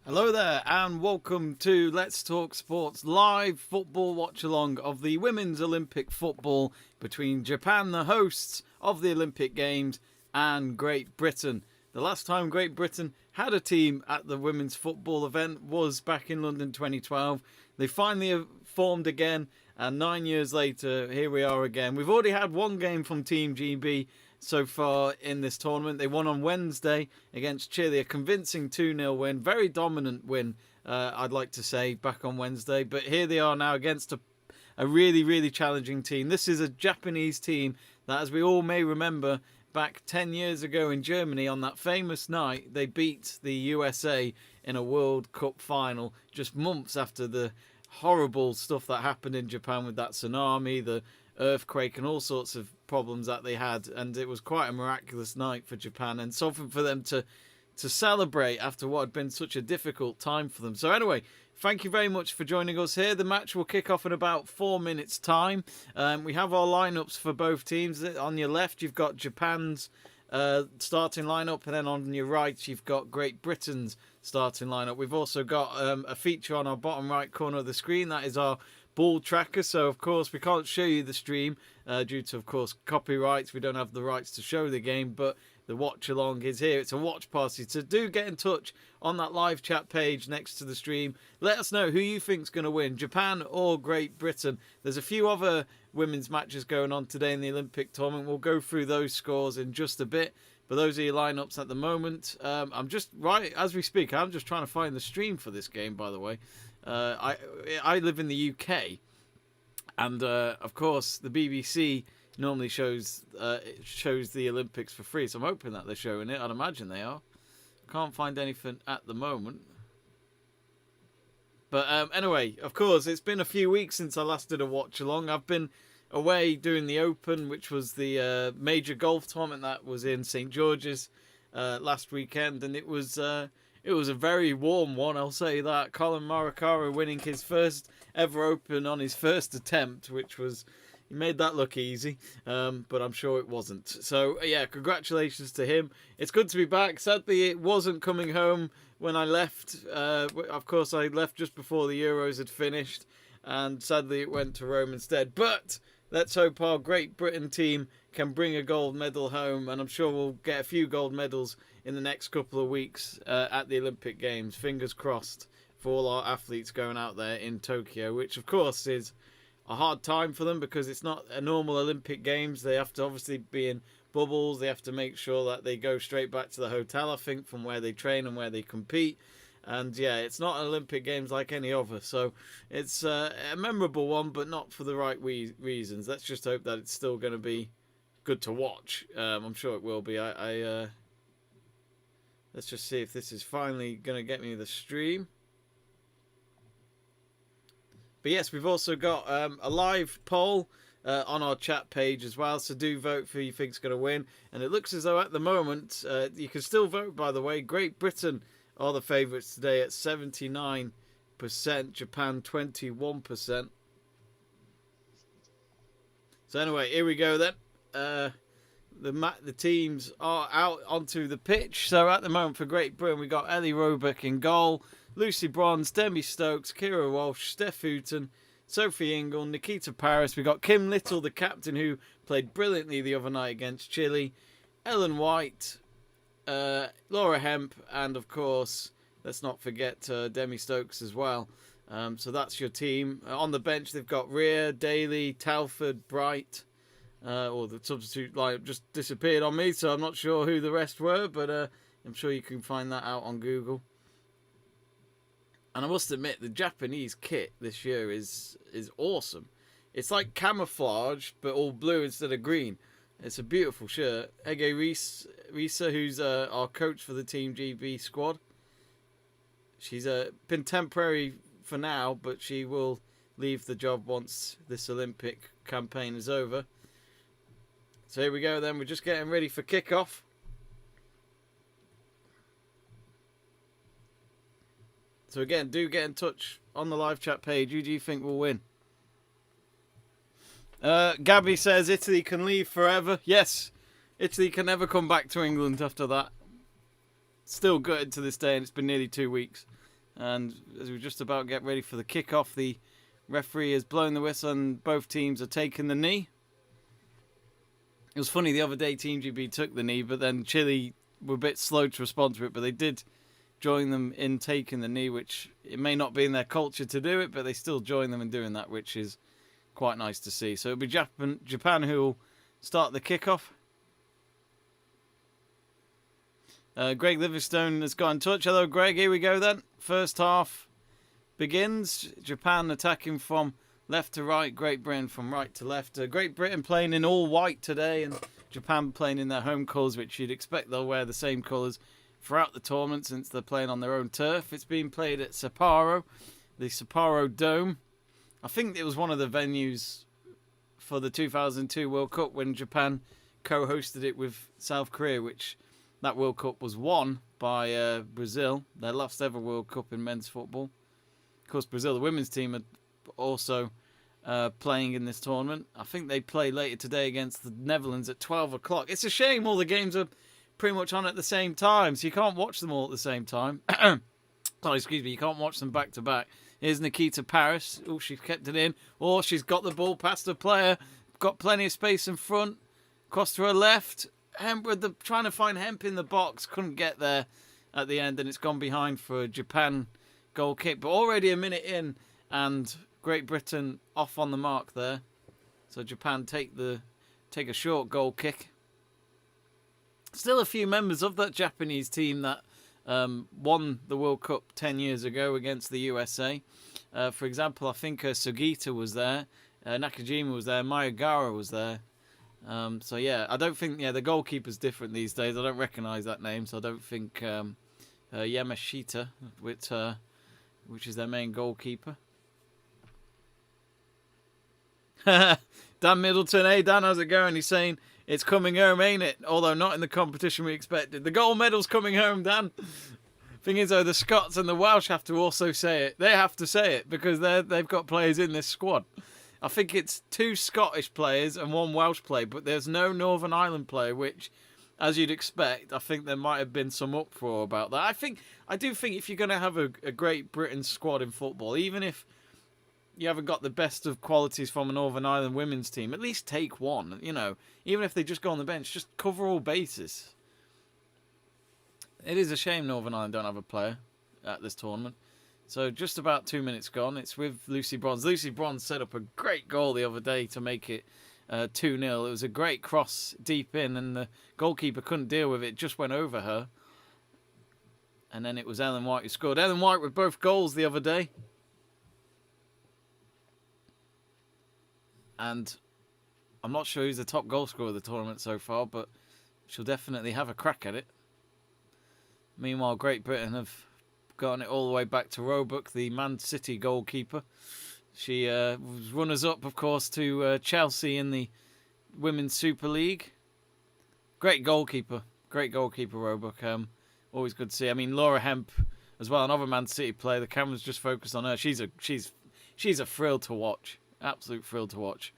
Hello there and welcome to Let's Talk Sports live football watch along of the Women's Olympic football between Japan, the hosts of the Olympic Games, and Great Britain. The last time Great Britain had a team at the women's football event was back in London 2012. They finally formed again, and 9 years later, here we are again. We've already had one game from Team GB so far in this tournament. They won on Wednesday against Chile, a convincing 2-0 win, very dominant win, I'd like to say, back on Wednesday. But here they are now against a really, really challenging team. This is a Japanese team that, as we all may remember, back 10 years ago in Germany on that famous night, they beat the USA in a World Cup final just months after the horrible stuff that happened in Japan with that tsunami, the earthquake and all sorts of problems that they had, and it was quite a miraculous night for Japan and something for them to celebrate after what had been such a difficult time for them. So anyway, thank you very much for joining us here. The match will kick off in about 4 minutes time. We have our lineups for both teams. On your left you've got Japan's starting lineup, and then on your right you've got Great Britain's starting lineup. We've also got a feature on our bottom right corner of the screen. That is our ball tracker, so of course we can't show you the stream due to, of course, copyrights. We don't have the rights to show the game, but the watch along is here. It's a watch party, so do get in touch on that live chat page next to the stream. Let us know who you think's going to win, Japan or Great Britain. There's a few other women's matches going on today in the Olympic tournament. We'll go through those scores in just a bit, but those are your lineups at the moment. I'm just, right as we speak, I'm just trying to find the stream for this game, by the way. I live in the UK, and of course the BBC normally shows the Olympics for free, so I'm hoping that they're showing it. I'd imagine they are. Can't find anything at the moment. But anyway, of course, it's been a few weeks since I last did a watch along. I've been away doing the Open, which was the major golf tournament that was in St George's last weekend, and it was a very warm one, I'll say that. Colin Morikawa winning his first ever Open on his first attempt, which was, he made that look easy, but I'm sure it wasn't. So yeah, congratulations to him. It's good to be back. Sadly, it wasn't coming home when I left. Of course, I left just before the Euros had finished, and sadly it went to Rome instead. But let's hope our Great Britain team can bring a gold medal home, and I'm sure we'll get a few gold medals in the next couple of weeks at the Olympic Games. Fingers crossed for all our athletes going out there in Tokyo, which of course is a hard time for them because it's not a normal Olympic Games. They have to obviously be in bubbles. They have to make sure that they go straight back to the hotel, I think, from where they train and where they compete. And yeah, it's not an Olympic Games like any other. So it's a memorable one, but not for the right reasons. Let's just hope that it's still going to be good to watch. I'm sure it will be. Let's just see if this is finally going to get me the stream. But yes, we've also got a live poll on our chat page as well. So do vote for who you think's going to win. And it looks as though at the moment, you can still vote, by the way. Great Britain are the favourites today at 79%. Japan 21%. So anyway, here we go then. The teams are out onto the pitch. So at the moment for Great Britain, we got Ellie Roebuck in goal, Lucy Bronze, Demi Stokes, Kira Walsh, Steph Houghton, Sophie Ingle, Nikita Paris. We got Kim Little, the captain, who played brilliantly the other night against Chile, Ellen White, Laura Hemp, and of course, let's not forget Demi Stokes as well. So that's your team. On the bench, they've got Rhea, Daly, Telford, Bright. Or the substitute lineup just disappeared on me, so I'm not sure who the rest were, but I'm sure you can find that out on Google. And I must admit, the Japanese kit this year is awesome. It's like camouflage, but all blue instead of green. It's a beautiful shirt. Ege Risa, who's our coach for the Team GB squad. She's been temporary for now, but she will leave the job once this Olympic campaign is over. So here we go then, we're just getting ready for kickoff. So again, do get in touch on the live chat page. Who do you think will win? Gabby says Italy can leave forever. Yes, Italy can never come back to England after that. Still gutted to this day, and it's been nearly 2 weeks. And as we just about get ready for the kickoff, the referee has blown the whistle and both teams are taking the knee. It was funny, the other day Team GB took the knee, but then Chile were a bit slow to respond to it, but they did join them in taking the knee, which it may not be in their culture to do it, but they still join them in doing that, which is quite nice to see. So it'll be Japan who will start the kickoff. Greg Livingstone has got in touch. Hello, Greg. Here we go then. First half begins. Japan attacking from left to right. Great Britain from right to left. Great Britain playing in all white today, and Japan playing in their home colours, which you'd expect they'll wear the same colours throughout the tournament since they're playing on their own turf. It's being played at Sapporo, the Sapporo Dome. I think it was one of the venues for the 2002 World Cup when Japan co-hosted it with South Korea, which that World Cup was won by Brazil, their last ever World Cup in men's football. Of course, Brazil, the women's team, are also playing in this tournament. I think they play later today against the Netherlands at 12 o'clock. It's a shame all the games are pretty much on at the same time, so you can't watch them all at the same time. Oh, excuse me, you can't watch them back to back. Here's Nikita Paris. Oh, she's kept it in. Oh, she's got the ball past the player. Got plenty of space in front. Cross to her left. Hemp with trying to find Hemp in the box. Couldn't get there at the end, and it's gone behind for a Japan goal kick. But already a minute in, and Great Britain off on the mark there. So Japan take a short goal kick. Still a few members of that Japanese team that won the World Cup 10 years ago against the USA. For example, I think Sugita was there, Nakajima was there, Mayagawa was there. So yeah, I don't think the goalkeeper's different these days. I don't recognise that name, so I don't think Yamashita, which is their main goalkeeper. Dan Middleton, hey Dan, how's it going? He's saying it's coming home, ain't it? Although not in the competition we expected. The gold medal's coming home, Dan. Thing is, though, the Scots and the Welsh have to also say it. They have to say it because they've got players in this squad. I think it's 2 Scottish players and 1 Welsh player, but there's no Northern Ireland player, which, as you'd expect, I think there might have been some uproar about that. I do think if you're going to have a Great Britain squad in football, even if you haven't got the best of qualities from a Northern Ireland women's team, at least take one, even if they just go on the bench, just cover all bases. It is a shame Northern Ireland don't have a player at this tournament. So just about 2 minutes gone. It's with Lucy Bronze. Lucy Bronze set up a great goal the other day to make it 2-0. It was a great cross deep in, and the goalkeeper couldn't deal with it, just went over her. And then it was Ellen White who scored. Ellen White with both goals the other day. And I'm not sure who's the top goal scorer of the tournament so far, but she'll definitely have a crack at it. Meanwhile, Great Britain have gotten it all the way back to Roebuck, the Man City goalkeeper. She was runners-up, of course, to Chelsea in the Women's Super League. Great goalkeeper, Roebuck. Always good to see. I mean, Laura Hemp as well, another Man City player. The camera's just focused on her. She's a thrill to watch. Absolute thrill to watch.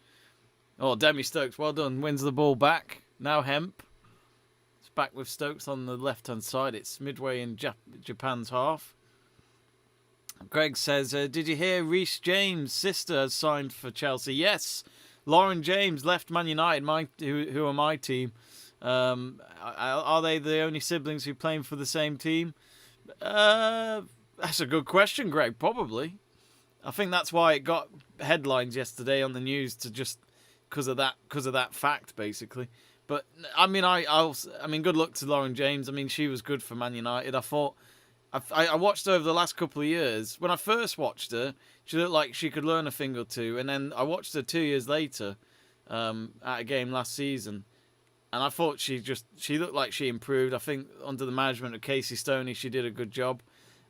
Oh, Demi Stokes, well done. Wins the ball back. Now Hemp. It's back with Stokes on the left-hand side. It's midway in Japan's half. Greg says, did you hear Reece James' sister has signed for Chelsea? Yes. Lauren James left Man United, who are my team. Are they the only siblings who play for the same team? That's a good question, Greg. Probably. I think that's why it got headlines yesterday on the news, to just because of that fact, basically. But I mean, good luck to Lauren James. I mean, she was good for Man United. I watched her over the last couple of years. When I first watched her, she looked like she could learn a thing or two, and then I watched her 2 years later at a game last season, and I thought she looked like she improved. I think under the management of Casey Stoney, she did a good job.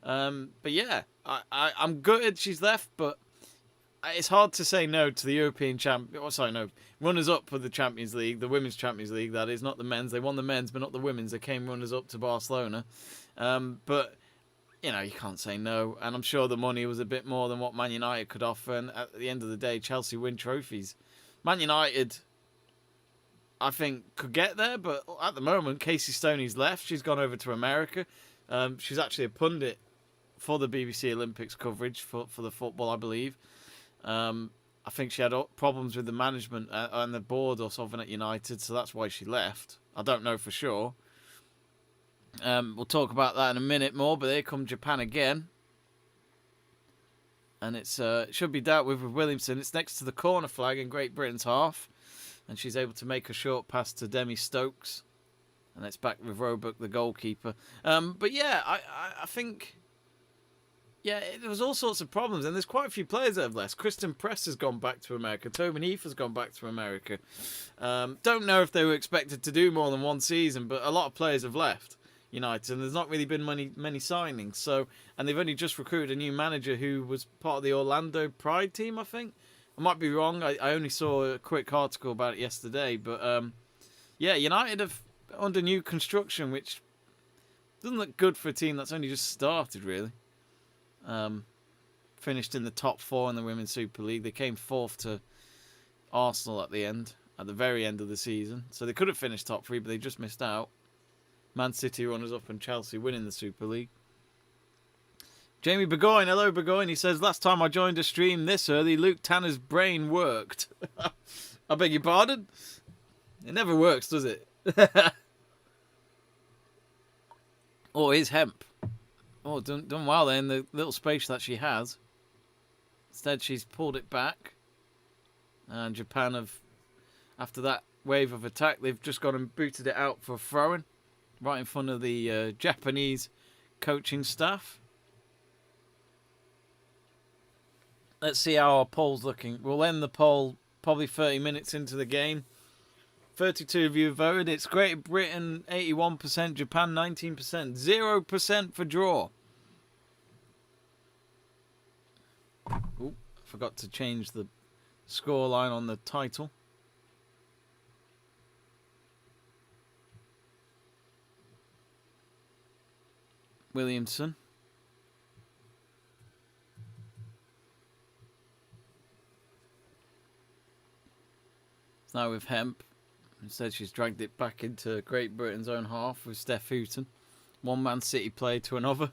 But yeah, I'm gutted she's left, but it's hard to say no to the European runners up for the Champions League, the Women's Champions League, that is, not the men's. They won the men's, but not the women's. They came runners up to Barcelona. But, you can't say no. And I'm sure the money was a bit more than what Man United could offer. And at the end of the day, Chelsea win trophies. Man United, I think, could get there, but at the moment, Casey Stoney's left. She's gone over to America. She's actually a pundit for the BBC Olympics coverage for the football, I believe. I think she had problems with the management and the board or something at United, so that's why she left. I don't know for sure. We'll talk about that in a minute more, but here come Japan again. And it should be dealt with Williamson. It's next to the corner flag in Great Britain's half. And she's able to make a short pass to Demi Stokes. And it's back with Roebuck, the goalkeeper. But yeah, I think... Yeah, there was all sorts of problems. And there's quite a few players that have left. Kristen Press has gone back to America. Tobin Heath has gone back to America. Don't know if they were expected to do more than one season, but a lot of players have left United, and there's not really been many signings. So, and they've only just recruited a new manager who was part of the Orlando Pride team, I think. I might be wrong. I only saw a quick article about it yesterday, but yeah, United have under new construction, which doesn't look good for a team that's only just started, really. Finished in the top 4 in the Women's Super League. They came 4th to Arsenal at the very end of the season. So they could have finished top 3, but they just missed out. Man City runners up and Chelsea winning the Super League. Jamie Burgoyne, hello Burgoyne. He says, last time I joined a stream this early, Luke Tanner's brain worked. I beg your pardon? It never works, does it? Oh, here's Hemp. Oh, done well there in the little space that she has. Instead, she's pulled it back. And Japan have, after that wave of attack, they've just gone and booted it out for a throw-in. Right in front of the Japanese coaching staff. Let's see how our poll's looking. We'll end the poll probably 30 minutes into the game. 32 of you have voted. It's Great Britain 81%, Japan 19%, 0% for draw. Oh, forgot to change the scoreline on the title. Williamson. It's now with Hemp. Instead, she's dragged it back into Great Britain's own half with Steph Houghton. One Man City play to another.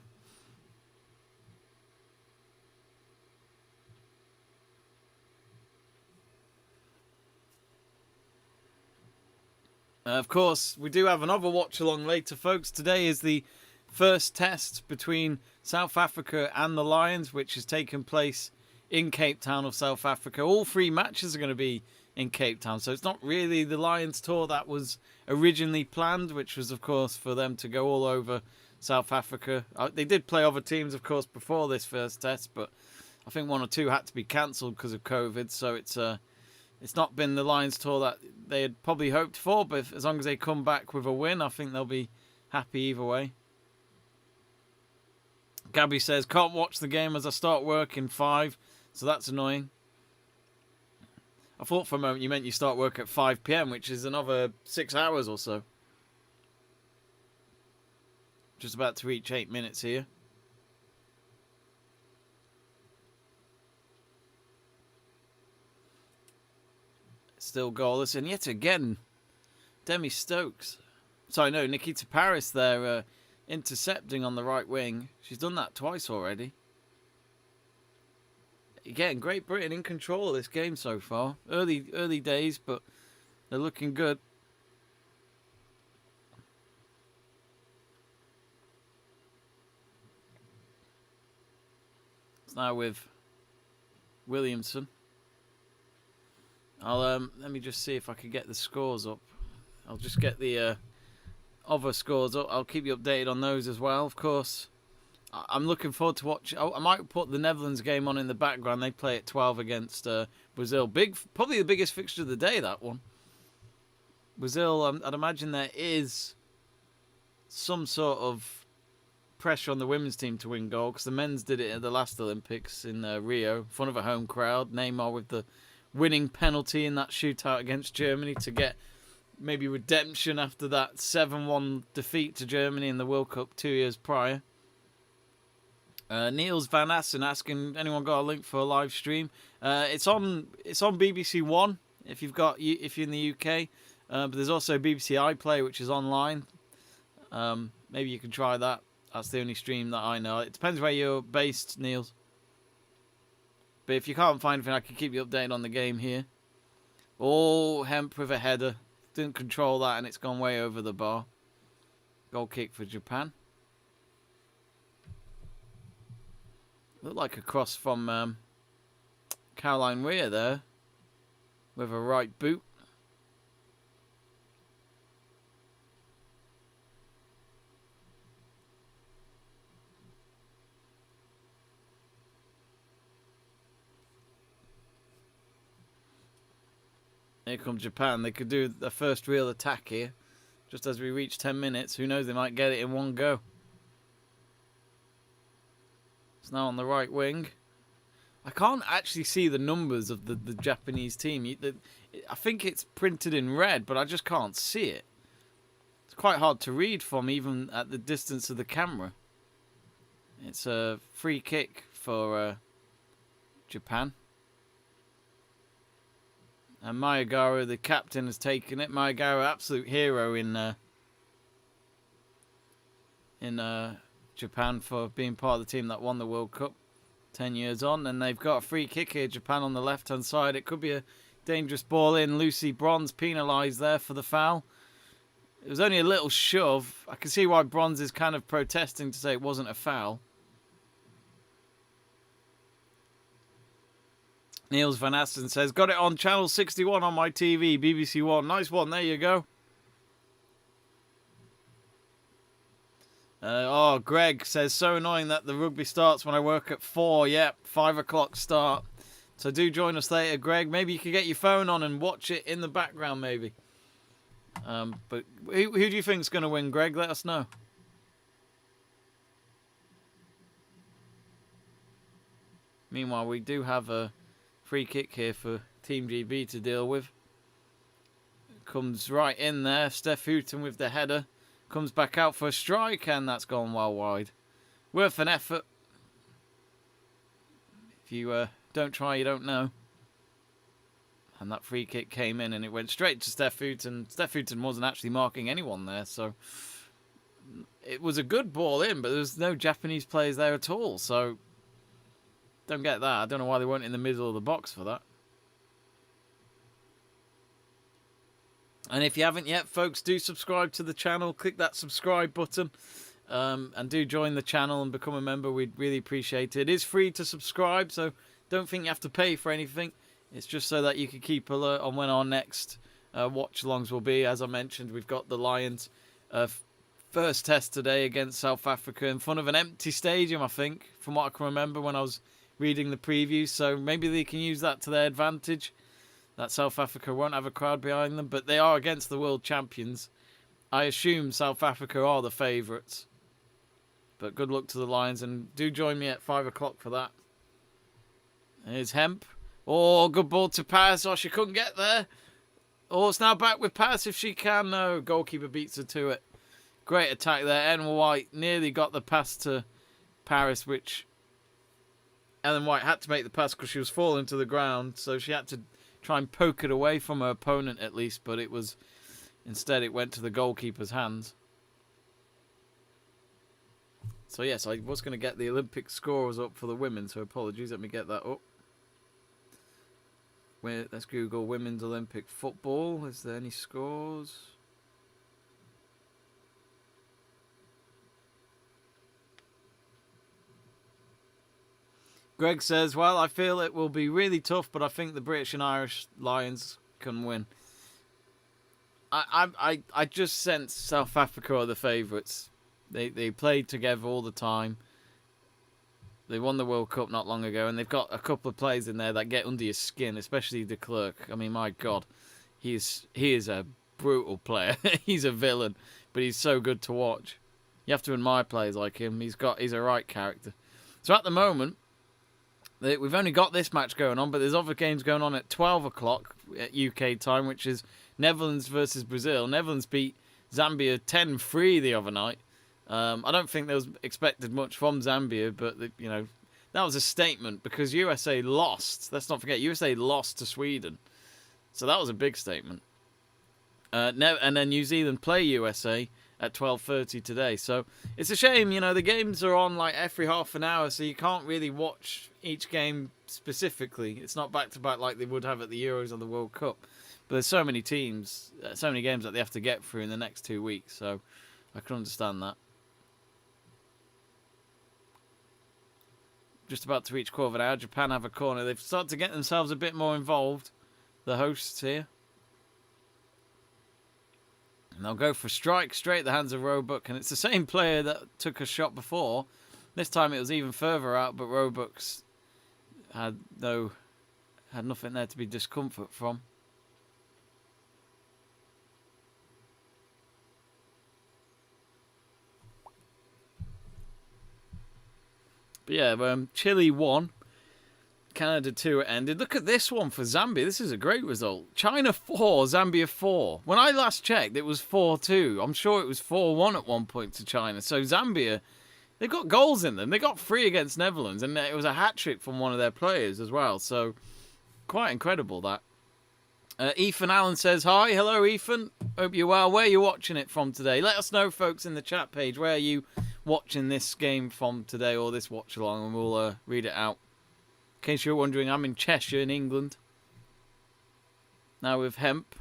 Of course, we do have another watch-along later, folks. Today is the first test between South Africa and the Lions, which has taken place in Cape Town of South Africa. All 3 matches are going to be in Cape Town, so it's not really the Lions tour that was originally planned, which was, of course, for them to go all over South Africa. They did play other teams, of course, before this first test, but I think 1 or 2 had to be cancelled because of COVID, so it's not been the Lions tour that they had probably hoped for, but as long as they come back with a win, I think they'll be happy either way. Gabby says, can't watch the game as I start work in 5, so that's annoying. I thought for a moment you meant you start work at 5 PM, which is another 6 hours or so. Just about to reach 8 minutes here. Still goalless, and yet again, Demi Stokes. Sorry, no, Nikita Paris there intercepting on the right wing. She's done that twice already. Again, Great Britain in control of this game so far. Early days, but they're looking good. It's now with Williamson. Let me just see if I can get the scores up. I'll just get the other scores up. I'll keep you updated on those as well, of course. I'm looking forward to watch. I might put the Netherlands game on in the background. They play at 12 against Brazil. Probably the biggest fixture of the day, that one. Brazil, I'd imagine there is some sort of pressure on the women's team to win gold, because the men's did it at the last Olympics in Rio, in front of a home crowd. Neymar with the winning penalty in that shootout against Germany to get maybe redemption after that 7-1 defeat to Germany in the World Cup 2 years prior. Niels Van Assen asking, anyone got a link for a live stream? It's on BBC One if you're in the UK, but there's also BBC iPlayer, which is online. Maybe you can try that. That's the only stream that I know. It depends where you're based, Niels. But if you can't find anything, I can keep you updated on the game here. Oh, Hemp with a header. Didn't control that, and it's gone way over the bar. Goal kick for Japan. Looked like a cross from Caroline Weir there. With a right boot. Here comes Japan. They could do the first real attack here. Just as we reach 10 minutes. Who knows, they might get it in one go. It's now on the right wing. I can't actually see the numbers of the Japanese team. I think it's printed in red, but I just can't see it. It's quite hard to read from even at the distance of the camera. It's a free kick for Japan. And Mayagawa, the captain, has taken it. Mayagawa, absolute hero in Japan for being part of the team that won the World Cup 10 years on. And they've got a free kick here, Japan on the left-hand side. It could be a dangerous ball in. Lucy Bronze penalised there for the foul. It was only a little shove. I can see why Bronze is kind of protesting to say it wasn't a foul. Niels Van Asten says, got it on channel 61 on my TV, BBC One. Nice one, there you go. Greg says, so annoying that the rugby starts when I work at 4. Yep, 5 o'clock start. So do join us later, Greg. Maybe you could get your phone on and watch it in the background, maybe. But who do you think is going to win, Greg? Let us know. Meanwhile, we do have a free kick here for Team GB to deal with. Comes right in there. Steph Houghton with the header. Comes back out for a strike, and that's gone well wide. Worth an effort. If you don't try, you don't know. And that free kick came in, and it went straight to Steph Houghton. Steph Houghton wasn't actually marking anyone there, so it was a good ball in, but there was no Japanese players there at all, so don't get that. I don't know why they weren't in the middle of the box for that. And if you haven't yet, folks, do subscribe to the channel. Click that subscribe button. And do join the channel and become a member. We'd really appreciate it. It is free to subscribe, so don't think you have to pay for anything. It's just so that you can keep alert on when our next watch-alongs will be. As I mentioned, we've got the Lions' first test today against South Africa in front of an empty stadium, I think, from what I can remember when I was reading the preview. So maybe they can use that to their advantage, that South Africa won't have a crowd behind them. But they are against the world champions. I assume South Africa are the favourites. But good luck to the Lions, and do join me at 5 o'clock for that. Here's Hemp. Oh, good ball to Pass. Oh, she couldn't get there. Oh, it's now back with Pass if she can. No, goalkeeper beats her to it. Great attack there. Ellen White nearly got the pass to Paris, which Ellen White had to make the pass because she was falling to the ground. So she had to try and poke it away from her opponent at least, but it was instead it went to the goalkeeper's hands. So yes, I was going to get the Olympic scores up for the women, so apologies. Let me get that up. Let's Google women's Olympic football. Is there any scores? Greg says, well, I feel it will be really tough, but I think the British and Irish Lions can win. I just sense South Africa are the favourites. They played together all the time. They won the World Cup not long ago, and they've got a couple of players in there that get under your skin, especially de Klerk. I mean, my God, he is a brutal player. He's a villain, but he's so good to watch. You have to admire players like him. He's a right character. So at the moment, we've only got this match going on, but there's other games going on at 12 o'clock at UK time, which is Netherlands versus Brazil. Netherlands beat Zambia 10-3 the other night. I don't think there was expected much from Zambia, but that was a statement because USA lost. Let's not forget, USA lost to Sweden, so that was a big statement. And then New Zealand play USA at 12:30 today. So it's a shame, the games are on like every half an hour, so you can't really watch each game specifically. It's not back to back like they would have at the Euros or the World Cup. But there's so many teams, so many games that they have to get through in the next 2 weeks, so I can understand that. Just about to reach quarter of an hour. Japan have a corner. They've started to get themselves a bit more involved, the hosts here. And they'll go for strike straight at the hands of Roebuck. And it's the same player that took a shot before. This time it was even further out, but Roebuck's had nothing there to be discomfort from. But yeah, Chile won. Canada 2 it ended. Look at this one for Zambia. This is a great result. China 4, Zambia 4. When I last checked, it was 4-2. I'm sure it was 4-1 at one point to China. So Zambia, they've got goals in them. They got 3 against Netherlands, and it was a hat-trick from one of their players as well. So quite incredible, that. Ethan Allen says, hi. Hello, Ethan. Hope you're well. Where are you watching it from today? Let us know, folks, in the chat page. Where are you watching this game from today, or this watch-along, and we'll read it out. In case you're wondering, I'm in Cheshire in England. Now with Hemp.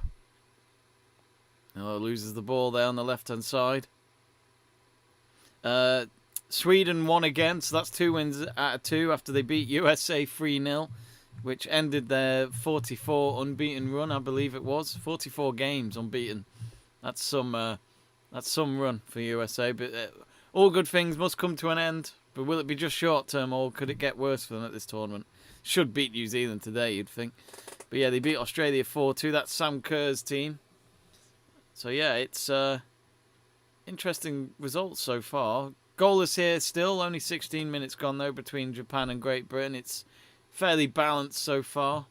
Oh, loses the ball there on the left-hand side. Sweden won again, so that's 2 wins out of 2 after they beat USA 3-0, which ended their 44 unbeaten run, I believe it was. 44 games unbeaten. That's some run for USA, but all good things must come to an end. But will it be just short-term, or could it get worse for them at this tournament? Should beat New Zealand today, you'd think. But yeah, they beat Australia 4-2. That's Sam Kerr's team. So yeah, it's interesting results so far. Goalless here still. Only 16 minutes gone, though, between Japan and Great Britain. It's fairly balanced so far.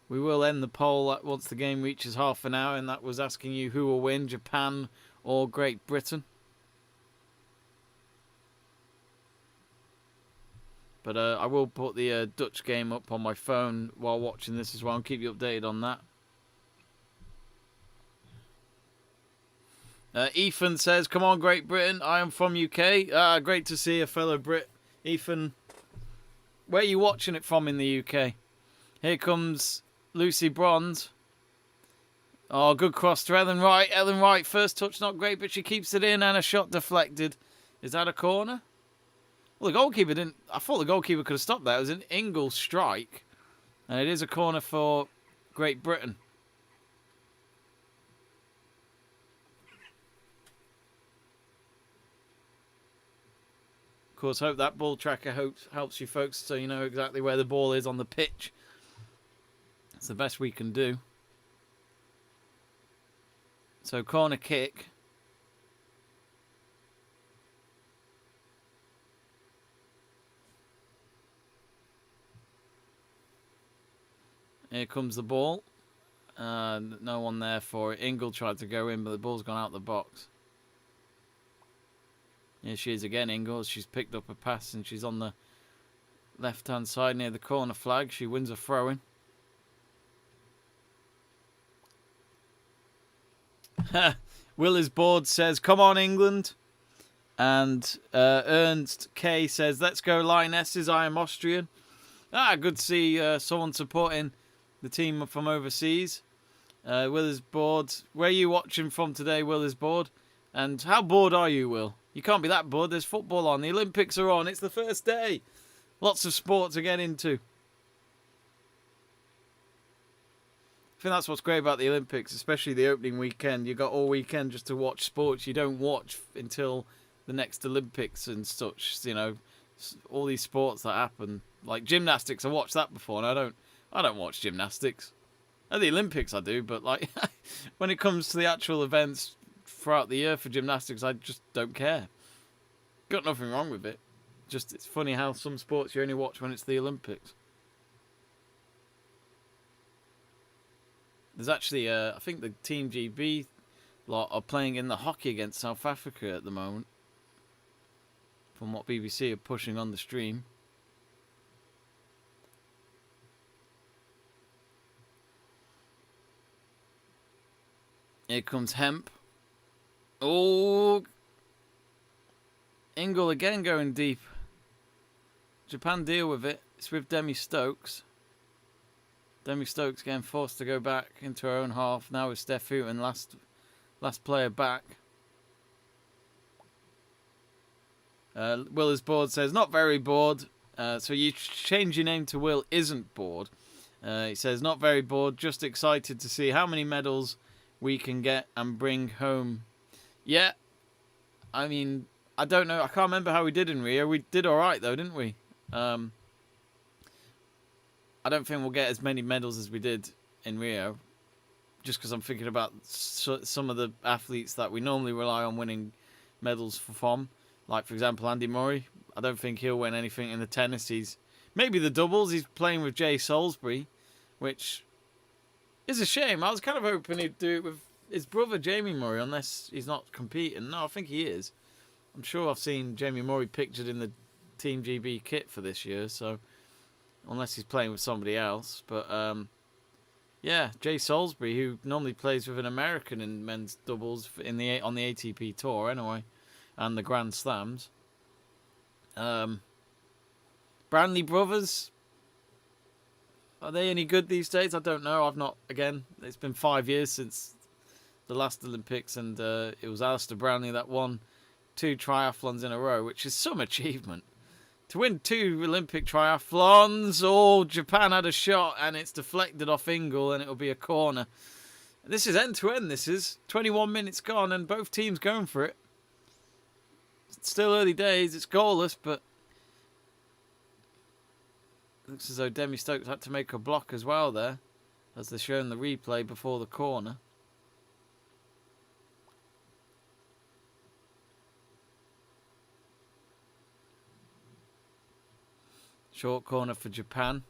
We will end the poll once the game reaches half an hour, and that was asking you who will win, Japan or Great Britain. But I will put the Dutch game up on my phone while watching this as well and keep you updated on that. Ethan says, come on, Great Britain. I am from UK. Great to see a fellow Brit. Ethan, where are you watching it from in the UK? Here comes Lucy Bronze. Oh, good cross to Ellen Wright. Ellen Wright, first touch, not great, but she keeps it in and a shot deflected. Is that a corner? Well, the goalkeeper didn't... I thought the goalkeeper could have stopped that. It was an Ingle strike. And it is a corner for Great Britain. Of course, hope that ball tracker helps you folks so you know exactly where the ball is on the pitch. It's the best we can do. So, corner kick. Here comes the ball. No one there for it. Ingle tried to go in, but the ball's gone out the box. Here she is again, Ingle. She's picked up a pass and she's on the left-hand side near the corner flag. She wins a throw-in. Willis Board says, come on, England. And Ernst K says, let's go, Lionesses. I am Austrian. Good to see someone supporting the team from overseas. Willis Board, where are you watching from today, Willis Board? And how bored are you, Will? You can't be that bored. There's football on. The Olympics are on. It's the first day. Lots of sport to get into. I think that's what's great about the Olympics, especially the opening weekend. You got all weekend just to watch sports you don't watch until the next Olympics and such. You know, all these sports that happen, like gymnastics. I watched that before, and I don't watch gymnastics. At the Olympics, I do, but like when it comes to the actual events throughout the year for gymnastics, I just don't care. Got nothing wrong with it. Just it's funny how some sports you only watch when it's the Olympics. There's actually, I think the Team GB lot are playing in the hockey against South Africa at the moment. From what BBC are pushing on the stream. Here comes Hemp. Oh, Ingle again going deep. Japan deal with it. It's with Demi Stokes. Demi Stokes getting forced to go back into her own half. Now with Steph Houghton, last player back. Will is bored, says, not very bored. So you change your name to Will isn't bored. He says, not very bored, just excited to see how many medals we can get and bring home. Yeah, I mean, I don't know. I can't remember how we did in Rio. We did all right, though, didn't we? I don't think we'll get as many medals as we did in Rio. Just because I'm thinking about some of the athletes that we normally rely on winning medals from. Like, for example, Andy Murray. I don't think he'll win anything in the tennis. Maybe the doubles. He's playing with Jay Salisbury, which is a shame. I was kind of hoping he'd do it with his brother, Jamie Murray, unless he's not competing. No, I think he is. I'm sure I've seen Jamie Murray pictured in the Team GB kit for this year, so unless he's playing with somebody else. But, yeah, Jay Salisbury, who normally plays with an American in men's doubles on the ATP Tour, anyway, and the Grand Slams. Branley brothers, are they any good these days? I don't know. Again, it's been 5 years since the last Olympics, and it was Alistair Branley that won 2 triathlons in a row, which is some achievement. To win 2 Olympic triathlons, Japan had a shot, and it's deflected off Ingle, and it'll be a corner. This is end-to-end, this is. 21 minutes gone, and both teams going for it. It's still early days, it's goalless, but looks as though Demi Stokes had to make a block as well there, as they're showing the replay before the corner. Short corner for Japan.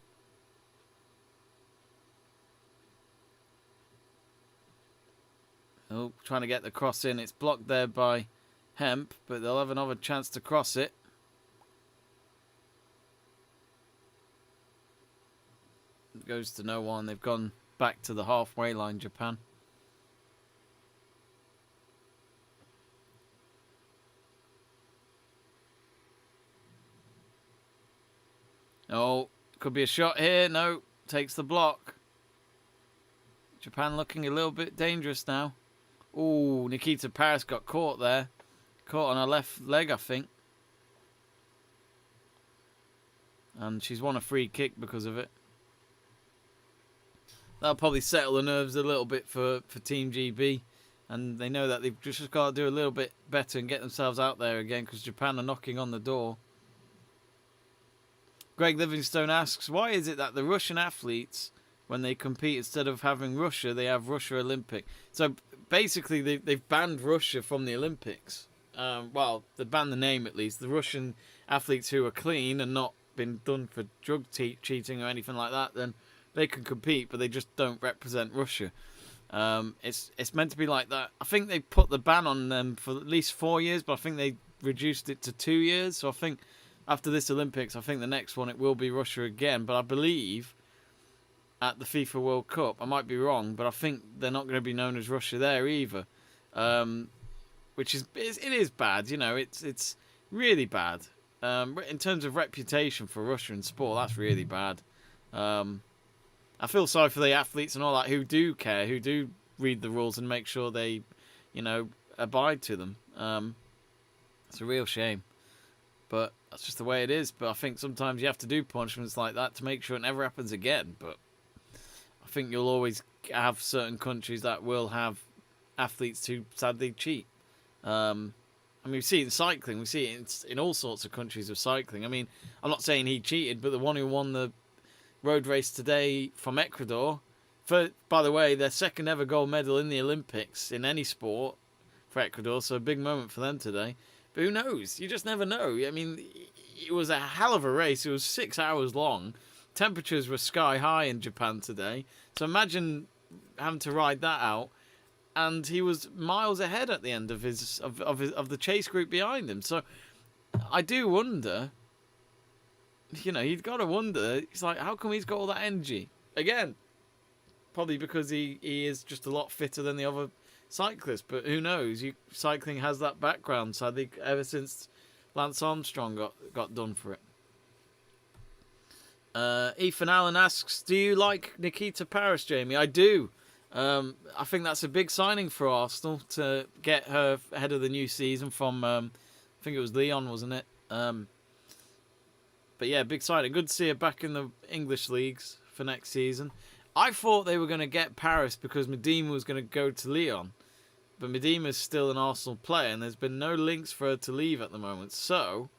Oh, trying to get the cross in. It's blocked there by Hemp, but they'll have another chance to cross it. It goes to no one. They've gone back to the halfway line, Japan. Oh, could be a shot here. No, takes the block. Japan looking a little bit dangerous now. Ooh, Nikita Paris got caught there. Caught on her left leg, I think. And she's won a free kick because of it. That'll probably settle the nerves a little bit for Team GB. And they know that they've just got to do a little bit better and get themselves out there again, because Japan are knocking on the door. Greg Livingstone asks, why is it that the Russian athletes, when they compete, instead of having Russia, they have Russia Olympic? So basically, they've banned Russia from the Olympics. Well, they banned the name at least. The Russian athletes who are clean and not been done for drug cheating or anything like that, then they can compete, but they just don't represent Russia. It's meant to be like that. I think they put the ban on them for at least 4 years, but I think they reduced it to 2 years. So I think after this Olympics, I think the next one, it will be Russia again. But I believe at the FIFA World Cup, I might be wrong, but I think they're not going to be known as Russia there either. Which is, it is bad, you know, it's really bad. In terms of reputation for Russia in sport, that's really bad. I feel sorry for the athletes and all that who do care, who do read the rules and make sure they, you know, abide to them. It's a real shame. But that's just the way it is. But I think sometimes you have to do punishments like that to make sure it never happens again. But I think you'll always have certain countries that will have athletes who sadly cheat. I mean, we see it in cycling. We see it in all sorts of countries of cycling. I mean, I'm not saying he cheated, but the one who won the road race today from Ecuador, by the way, their second ever gold medal in the Olympics in any sport for Ecuador, so a big moment for them today. But who knows? You just never know. I mean, it was a hell of a race. It was 6 hours long. Temperatures were sky high in Japan today. So imagine having to ride that out. And he was miles ahead at the end of the chase group behind him. So I do wonder, you know, you've got to wonder, it's like, how come he's got all that energy? Again, probably because he is just a lot fitter than the other cyclist, but who knows? Cycling has that background, sadly, ever since Lance Armstrong got done for it. Ethan Allen asks, do you like Nikita Paris, Jamie? I do. I think that's a big signing for Arsenal to get her ahead of the new season from, I think it was Lyon, wasn't it? But yeah, big signing. Good to see her back in the English leagues for next season. I thought they were going to get Paris because Medina was going to go to Lyon. But Medina's still an Arsenal player, and there's been no links for her to leave at the moment. So,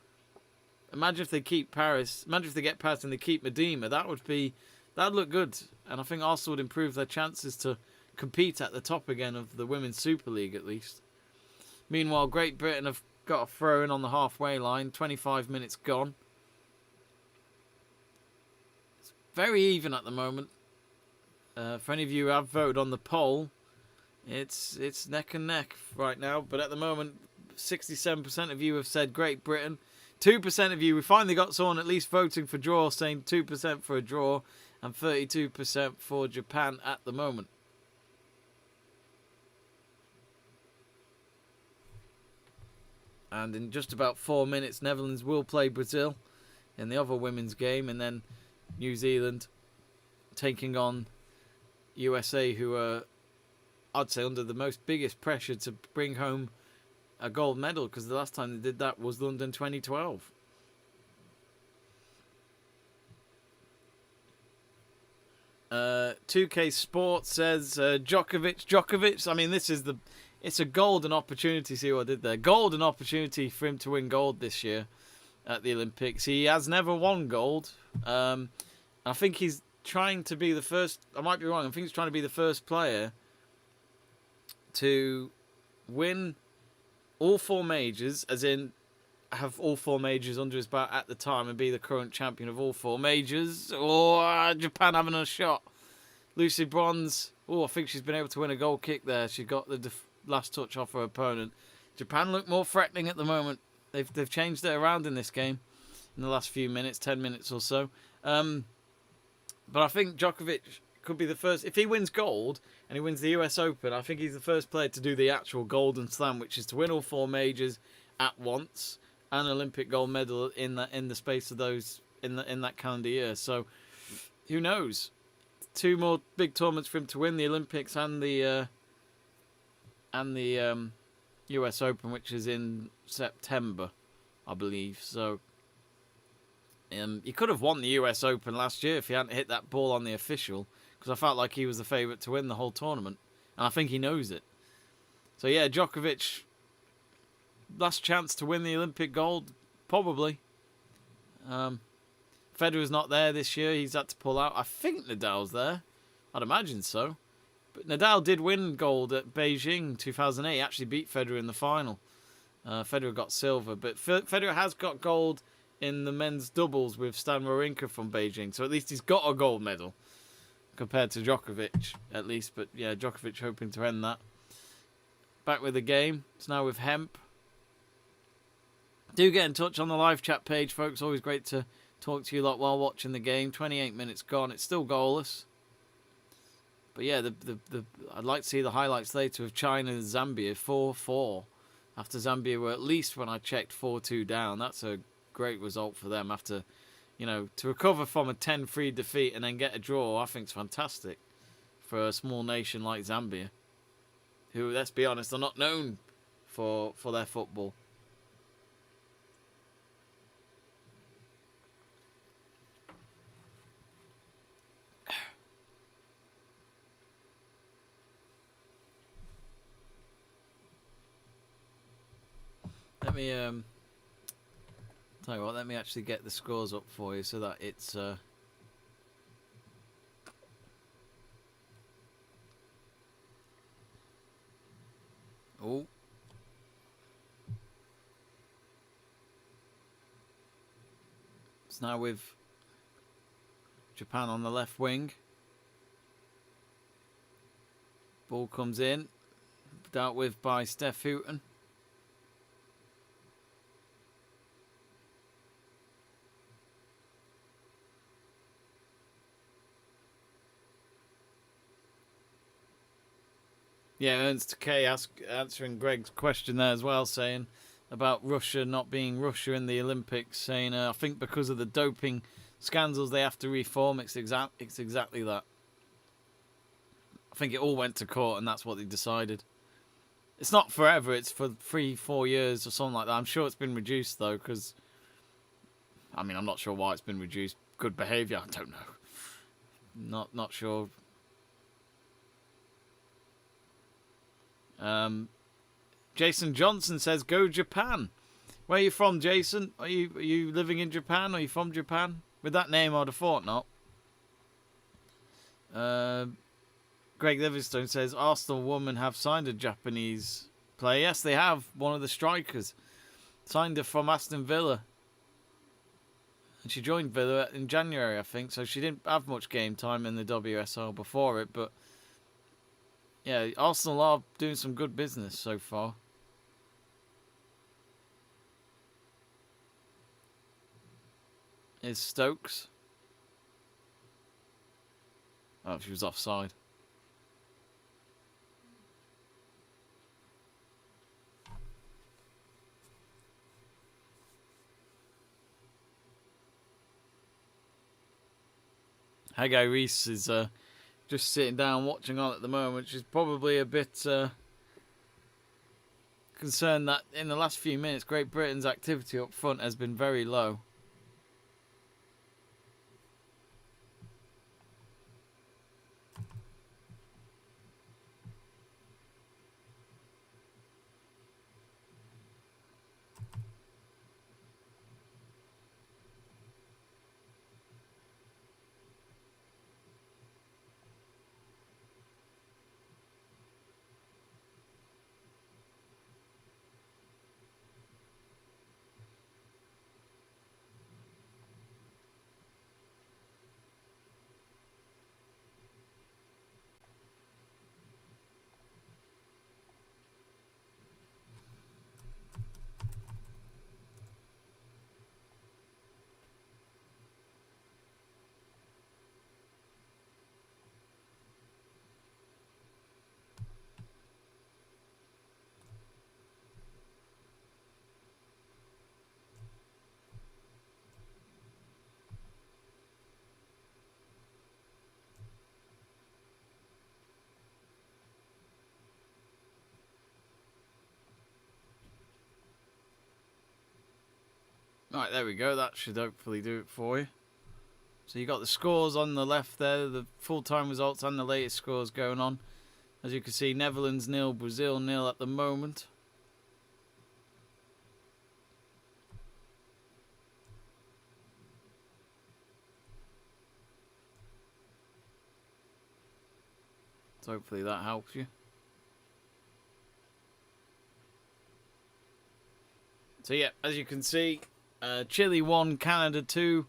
imagine if they keep Paris. Imagine if they get Paris and they keep Medina. That'd look good. And I think Arsenal would improve their chances to compete at the top again of the Women's Super League, at least. Meanwhile, Great Britain have got a throw in on the halfway line. 25 minutes gone. It's very even at the moment. For any of you who have voted on the poll, it's neck and neck right now. But at the moment, 67% of you have said Great Britain. 2% of you, we finally got someone at least voting for draw, saying 2% for a draw, and 32% for Japan at the moment. And in just about 4 minutes, Netherlands will play Brazil in the other women's game, and then New Zealand taking on USA, who are, I'd say, under the most biggest pressure to bring home a gold medal, because the last time they did that was London 2012. Uh, 2K Sports says Djokovic. I mean, it's a golden opportunity. See what I did there? Golden opportunity for him to win gold this year at the Olympics. He has never won gold. I think he's trying to be the first. I might be wrong. I think he's trying to be the first player to win all 4 majors, as in have all 4 majors under his belt at the time and be the current champion of all 4 majors. Or Japan having a shot. Lucy Bronze. Oh, I think she's been able to win a goal kick there. She got the last touch off her opponent. Japan look more threatening at the moment. They've changed it around in this game in the last few minutes, 10 minutes or so. But I think Djokovic could be the first. If he wins gold and he wins the US Open, I think he's the first player to do the actual Golden Slam, which is to win all 4 majors at once, and an Olympic gold medal in the space of those in that calendar year. So who knows? 2 more big tournaments for him to win: the Olympics and the US Open, which is in September, I believe. So he could have won the US Open last year if he hadn't hit that ball on the official, because I felt like he was the favourite to win the whole tournament, and I think he knows it. So yeah, Djokovic, last chance to win the Olympic gold, probably. Federer's not there this year. He's had to pull out. I think Nadal's there. I'd imagine so. But Nadal did win gold at Beijing 2008. He actually beat Federer in the final. Federer got silver. But Federer has got gold in the men's doubles with Stan Wawrinka from Beijing. So at least he's got a gold medal compared to Djokovic, at least. But yeah, Djokovic hoping to end that. Back with the game. It's now with Hemp. Do get in touch on the live chat page, folks. Always great to talk to you lot while watching the game. 28 minutes gone. It's still goalless. But yeah, I'd like to see the highlights later of China and Zambia 4-4. After Zambia were, at least when I checked, 4-2 down. That's a great result for them after, to recover from a 10-3 defeat and then get a draw. I think it's fantastic for a small nation like Zambia, who, let's be honest, are not known for their football. Let me tell you what, let me actually get the scores up for you so that it's oh, it's now with Japan on the left wing. Ball comes in, dealt with by Steph Houghton. Yeah, Ernst K answering Greg's question there as well, saying about Russia not being Russia in the Olympics, saying I think because of the doping scandals they have to reform. It's exactly that. I think it all went to court and that's what they decided. It's not forever, it's for 3-4 years or something like that. I'm sure it's been reduced though, because I'm not sure why it's been reduced. Good behaviour, I don't know. Not sure. Jason Johnson says, "Go Japan." Where are you from, Jason? Are you living in Japan? Are you from Japan? With that name, I'd have thought not. Greg Livingstone says, "Arsenal women have signed a Japanese player." Yes, they have. One of the strikers signed her from Aston Villa, and she joined Villa in January, I think. So she didn't have much game time in the WSL before it, but yeah, Arsenal are doing some good business so far. Is Stokes? Oh, she was offside. Haggai Reese is just sitting down watching on at the moment. She's probably a bit concerned that in the last few minutes Great Britain's activity up front has been very low. Right, there we go. That should hopefully do it for you. So you got the scores on the left there, the full-time results and the latest scores going on. As you can see, Netherlands 0, Brazil 0 at the moment. So hopefully that helps you. So yeah, as you can see, Chile 1, Canada 2,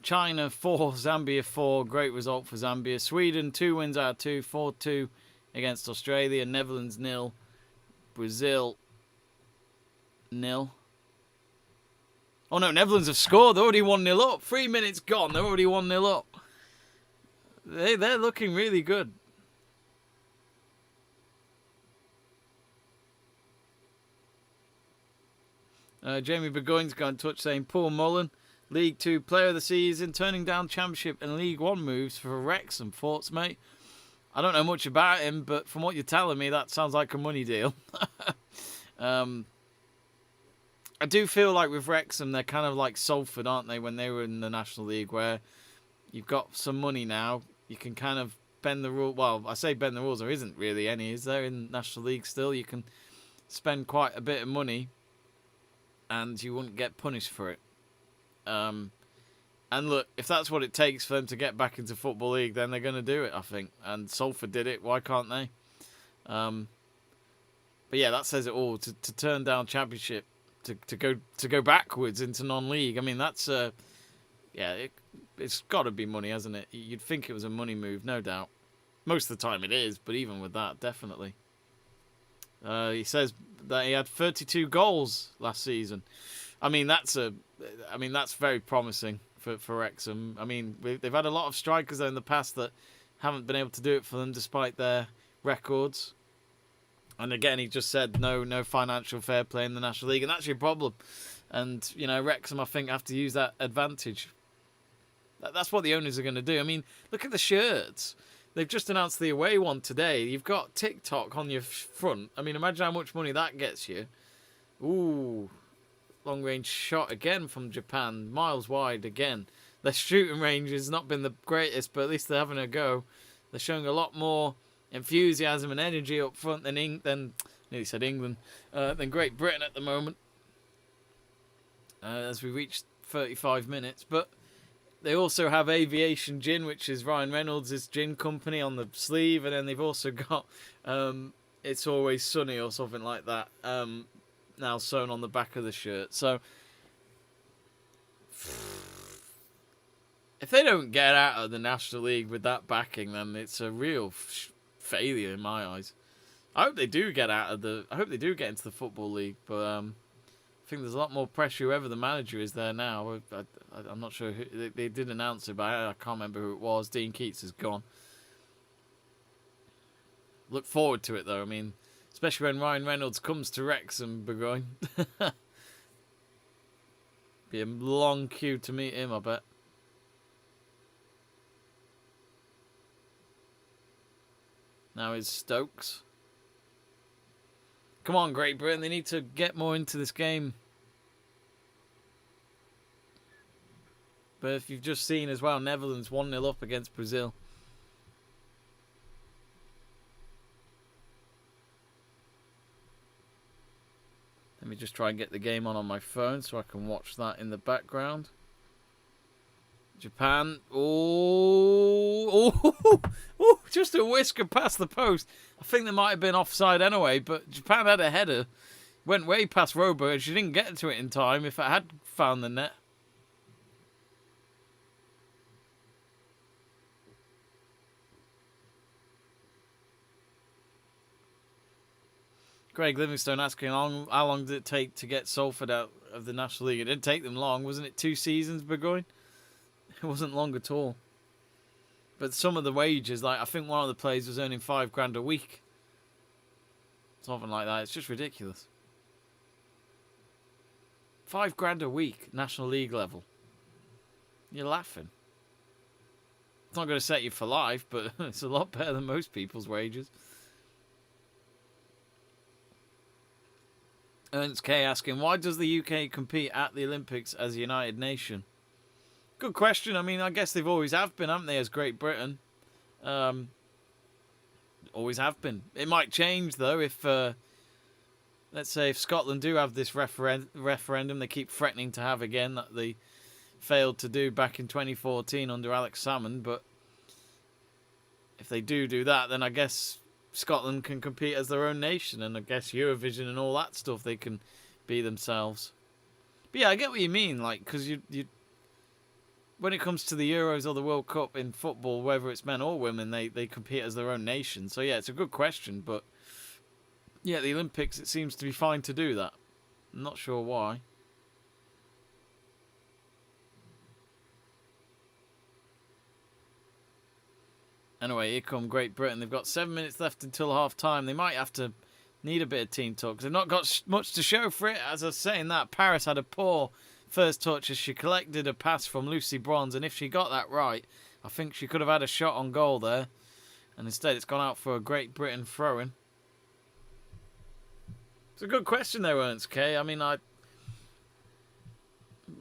China 4, Zambia 4. Great result for Zambia. Sweden 2 wins out of 2, 4-2 against Australia. Netherlands 0, Brazil 0. Oh no, Netherlands have scored. They're already 1-0 up. 3 minutes gone. They're already 1-0 up. They're looking really good. Jamie Burgoyne's got in touch saying, Paul Mullen, League 2 Player of the Season, turning down Championship and League 1 moves for Wrexham. Thoughts, mate? I don't know much about him, but from what you're telling me, that sounds like a money deal. I do feel like with Wrexham, they're kind of like Salford, aren't they, when they were in the National League, where you've got some money now, you can kind of bend the rule. Well, I say bend the rules, there isn't really any, is there, in National League still? You can spend quite a bit of money and you wouldn't get punished for it. And look, if that's what it takes for them to get back into Football League, then they're going to do it, I think. And Salford did it. Why can't they? But yeah, that says it all. To turn down Championship, to go backwards into non-league. I mean, that's it's got to be money, hasn't it? You'd think it was a money move, no doubt. Most of the time it is, but even with that, definitely. He says that he had 32 goals last season. I mean, that's very promising for Wrexham. I mean, they've had a lot of strikers in the past that haven't been able to do it for them despite their records. And again, he just said no financial fair play in the National League, and that's your problem. And, you know, Wrexham, I think, have to use that advantage. That's what the owners are going to do. I mean, look at the shirts. They've just announced the away one today. You've got TikTok on your front. I mean, imagine how much money that gets you. Ooh, long-range shot again from Japan. Miles wide again. Their shooting range has not been the greatest, but at least they're having a go. They're showing a lot more enthusiasm and energy up front than nearly said England, than Great Britain at the moment. As we reach 35 minutes, but they also have Aviation Gin, which is Ryan Reynolds' gin company, on the sleeve, and then they've also got It's Always Sunny or something like that now sewn on the back of the shirt. So if they don't get out of the National League with that backing, then it's a real failure in my eyes. I hope they do get into the Football League, but I think there's a lot more pressure whoever the manager is there now. I'm not sure who they did announce it, but I can't remember who it was. Dean Keats is gone. Look forward to it though. I mean, especially when Ryan Reynolds comes to Wrexham, Burgoyne. Be a long queue to meet him, I bet. Now is Stokes. Come on, Great Britain. They need to get more into this game. But if you've just seen as well, Netherlands 1-0 up against Brazil. Let me just try and get the game on my phone so I can watch that in the background. Japan. Oh, just a whisker past the post. I think they might have been offside anyway, but Japan had a header. Went way past Robo, and she didn't get to it in time if it had found the net. Greg Livingstone asking how long did it take to get Salford out of the National League? It didn't take them long, wasn't it? 2 seasons, Burgoyne? It wasn't long at all. But some of the wages, like I think one of the players was earning $5,000 a week. Something like that. It's just ridiculous. $5,000 a week, National League level. You're laughing. It's not going to set you for life, but it's a lot better than most people's wages. Ernst K asking, why does the UK compete at the Olympics as a united nation? Good question. I mean, I guess they've always have been, haven't they, as Great Britain? Always have been. It might change, though, if, let's say, if Scotland do have this referendum they keep threatening to have again, that they failed to do back in 2014 under Alex Salmond. But if they do that, then I guess Scotland can compete as their own nation, and I guess Eurovision and all that stuff, they can be themselves. But yeah, I get what you mean, like, because you when it comes to the Euros or the World Cup in football, whether it's men or women, they compete as their own nation. So yeah, it's a good question, but yeah, the Olympics, it seems to be fine to do that. I'm not sure why. Anyway, here come Great Britain. They've got 7 minutes left until half time. They might have to need a bit of team talk because they've not got much to show for it. As I was saying that, Paris had a poor first touch as she collected a pass from Lucy Bronze, and if she got that right, I think she could have had a shot on goal there. And instead it's gone out for a Great Britain throw-in. It's a good question there, Ernst K. I mean,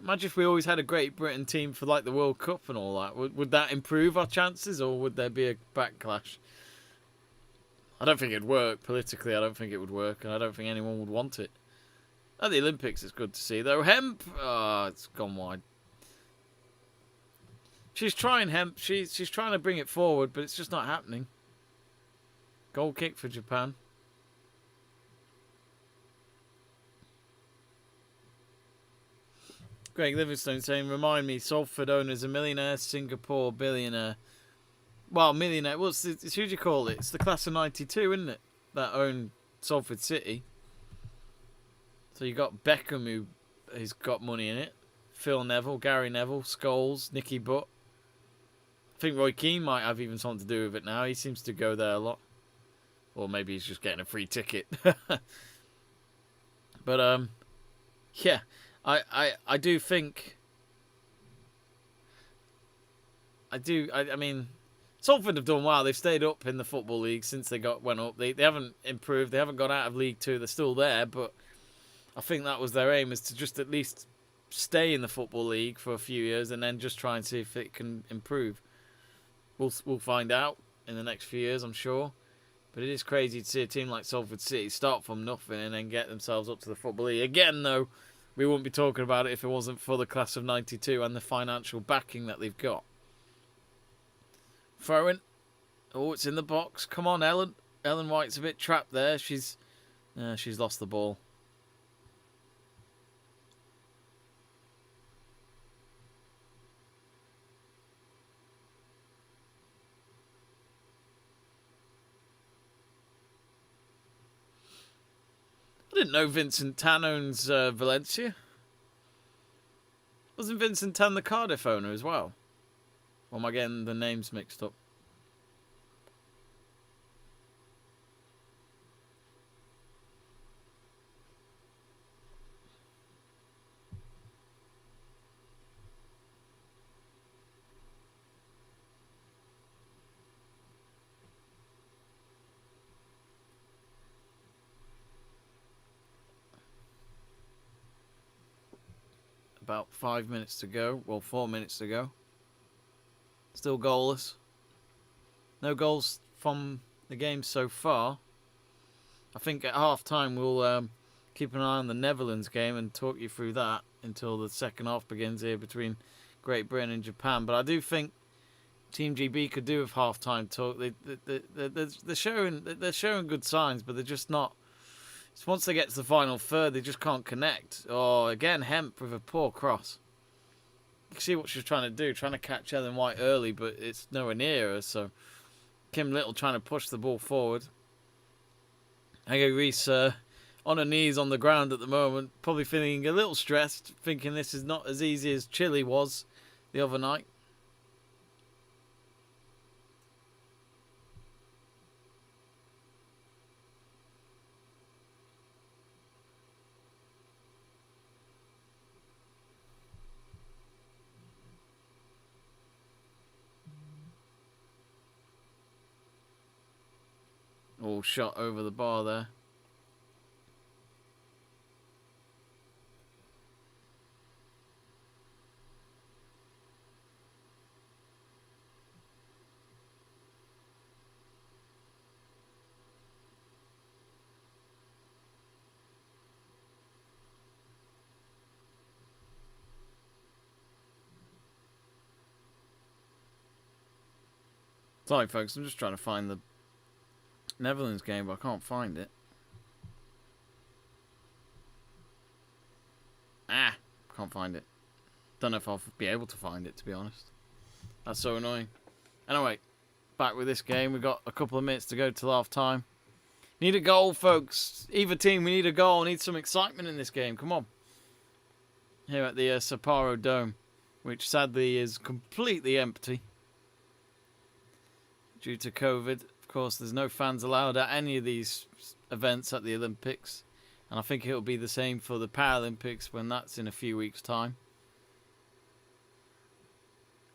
imagine if we always had a Great Britain team for like the World Cup and all that. Would that improve our chances, or would there be a backlash? I don't think it'd work politically. I don't think it would work, and I don't think anyone would want it. At the Olympics, it's good to see though. Hemp, it's gone wide. She's trying, Hemp. She's trying to bring it forward, but it's just not happening. Goal kick for Japan. Greg Livingstone saying, remind me, Salford owner's a millionaire, Singapore billionaire. Well, millionaire. Who do you call it? It's the class of 92, isn't it? That own Salford City. So you got Beckham, who has got money in it. Phil Neville, Gary Neville, Scholes, Nicky Butt. I think Roy Keane might have even something to do with it now. He seems to go there a lot. Or maybe he's just getting a free ticket. But, yeah, I do think... I mean, Salford have done well. They've stayed up in the Football League since they went up. They haven't improved. They haven't gone out of League Two. They're still there, but I think that was their aim, is to just at least stay in the Football League for a few years and then just try and see if it can improve. We'll find out in the next few years, I'm sure. But it is crazy to see a team like Salford City start from nothing and then get themselves up to the Football League. Again, though, we wouldn't be talking about it if it wasn't for the class of 92 and the financial backing that they've got. Throwing. Oh, it's in the box. Come on, Ellen. Ellen White's a bit trapped there. She's lost the ball. I didn't know Vincent Tan owns Valencia. Wasn't Vincent Tan the Cardiff owner as well? Or am I getting the names mixed up? About 5 minutes to go. Well, 4 minutes to go. Still goalless. No goals from the game so far. I think at half-time we'll keep an eye on the Netherlands game and talk you through that until the second half begins here between Great Britain and Japan. But I do think Team GB could do with half-time talk. They're showing good signs, but they're just not. Once they get to the final third, they just can't connect. Oh, again, Hemp with a poor cross. You can see what she's trying to do, trying to catch Ellen White early, but it's nowhere near her. So Kim Little trying to push the ball forward. Ego Reese on her knees on the ground at the moment, probably feeling a little stressed, thinking this is not as easy as Chile was the other night. All shot over the bar there. Sorry, folks, I'm just trying to find the Netherlands game, but I can't find it. Can't find it. Don't know if I'll be able to find it, to be honest. That's so annoying. Anyway, back with this game. We've got a couple of minutes to go till half time. Need a goal, folks. Either team, we need a goal. Need some excitement in this game. Come on. Here at the Sapporo Dome, which sadly is completely empty due to COVID. Of course, there's no fans allowed at any of these events at the Olympics. And I think it'll be the same for the Paralympics when that's in a few weeks' time.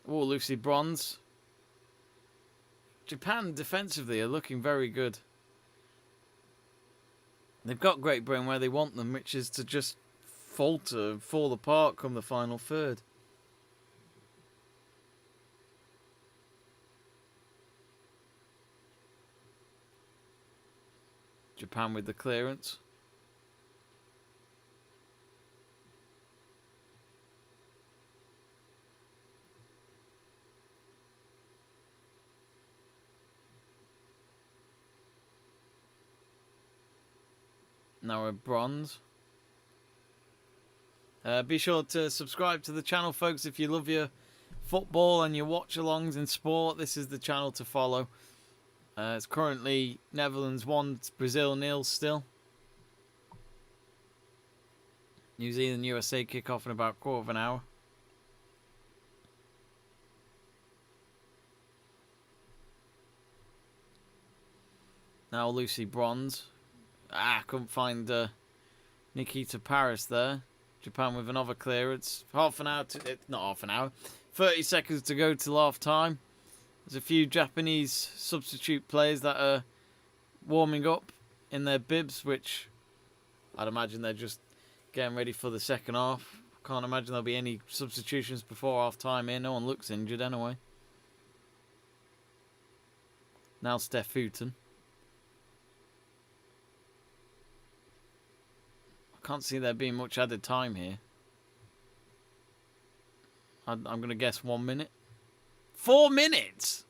Oh, Lucy Bronze. Japan defensively are looking very good. They've got Great Britain where they want them, which is to just falter and fall apart come the final third. Japan with the clearance. Now we're bronze. Be sure to subscribe to the channel, folks, if you love your football and your watch-alongs in sport. This is the channel to follow. It's currently Netherlands 1, Brazil 0 still. New Zealand USA kick off in about a quarter of an hour. Now Lucy Bronze. Couldn't find Nikita Paris there. Japan with another clearance. Half an hour not half an hour. 30 seconds to go till half time. There's a few Japanese substitute players that are warming up in their bibs, which I'd imagine they're just getting ready for the second half. Can't imagine there'll be any substitutions before half time here. No one looks injured anyway. Now Steph Houghton. I can't see there being much added time here. I'm going to guess 1 minute. 4 minutes?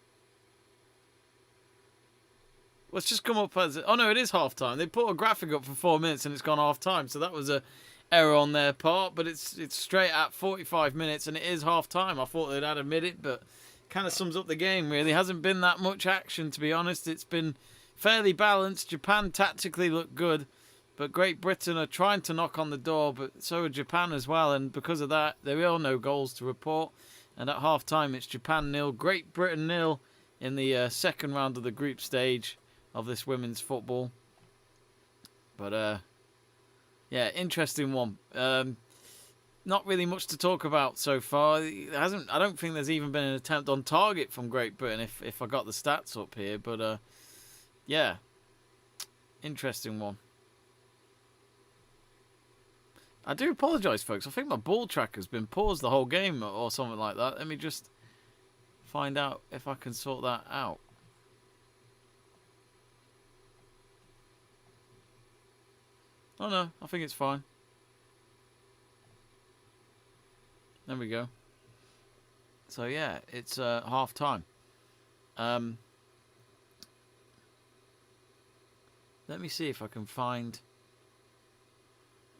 Let's just come up as... Oh, no, it is half-time. They put a graphic up for 4 minutes and it's gone half-time. So that was a error on their part. But it's straight at 45 minutes and it is half-time. I thought they'd add a minute, but kind of sums up the game, really. Hasn't been that much action, to be honest. It's been fairly balanced. Japan tactically looked good. But Great Britain are trying to knock on the door, but so are Japan as well. And because of that, there are no goals to report. And at half-time, it's Japan 0, Great Britain 0 in the second round of the group stage of this women's football. But, yeah, interesting one. Not really much to talk about so far. I don't think there's even been an attempt on target from Great Britain, if I got the stats up here. But, yeah, interesting one. I do apologise, folks. I think my ball tracker's been paused the whole game or something like that. Let me just find out if I can sort that out. Oh no, I think it's fine. There we go. So yeah, it's half time. Let me see if I can find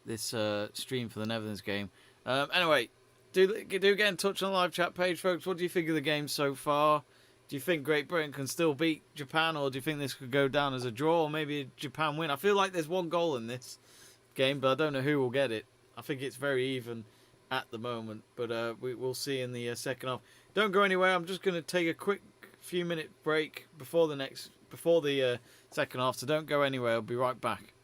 this stream for the Netherlands game. Anyway, do get in touch on the live chat page, folks. What do you think of the game so far? Do you think Great Britain can still beat Japan, or do you think this could go down as a draw, or maybe Japan win? I feel like there's one goal in this game, but I don't know who will get it. I think it's very even at the moment, but we'll see in the second half. Don't go anywhere. I'm just going to take a quick few minute break before the second half, so don't go anywhere. I'll be right back.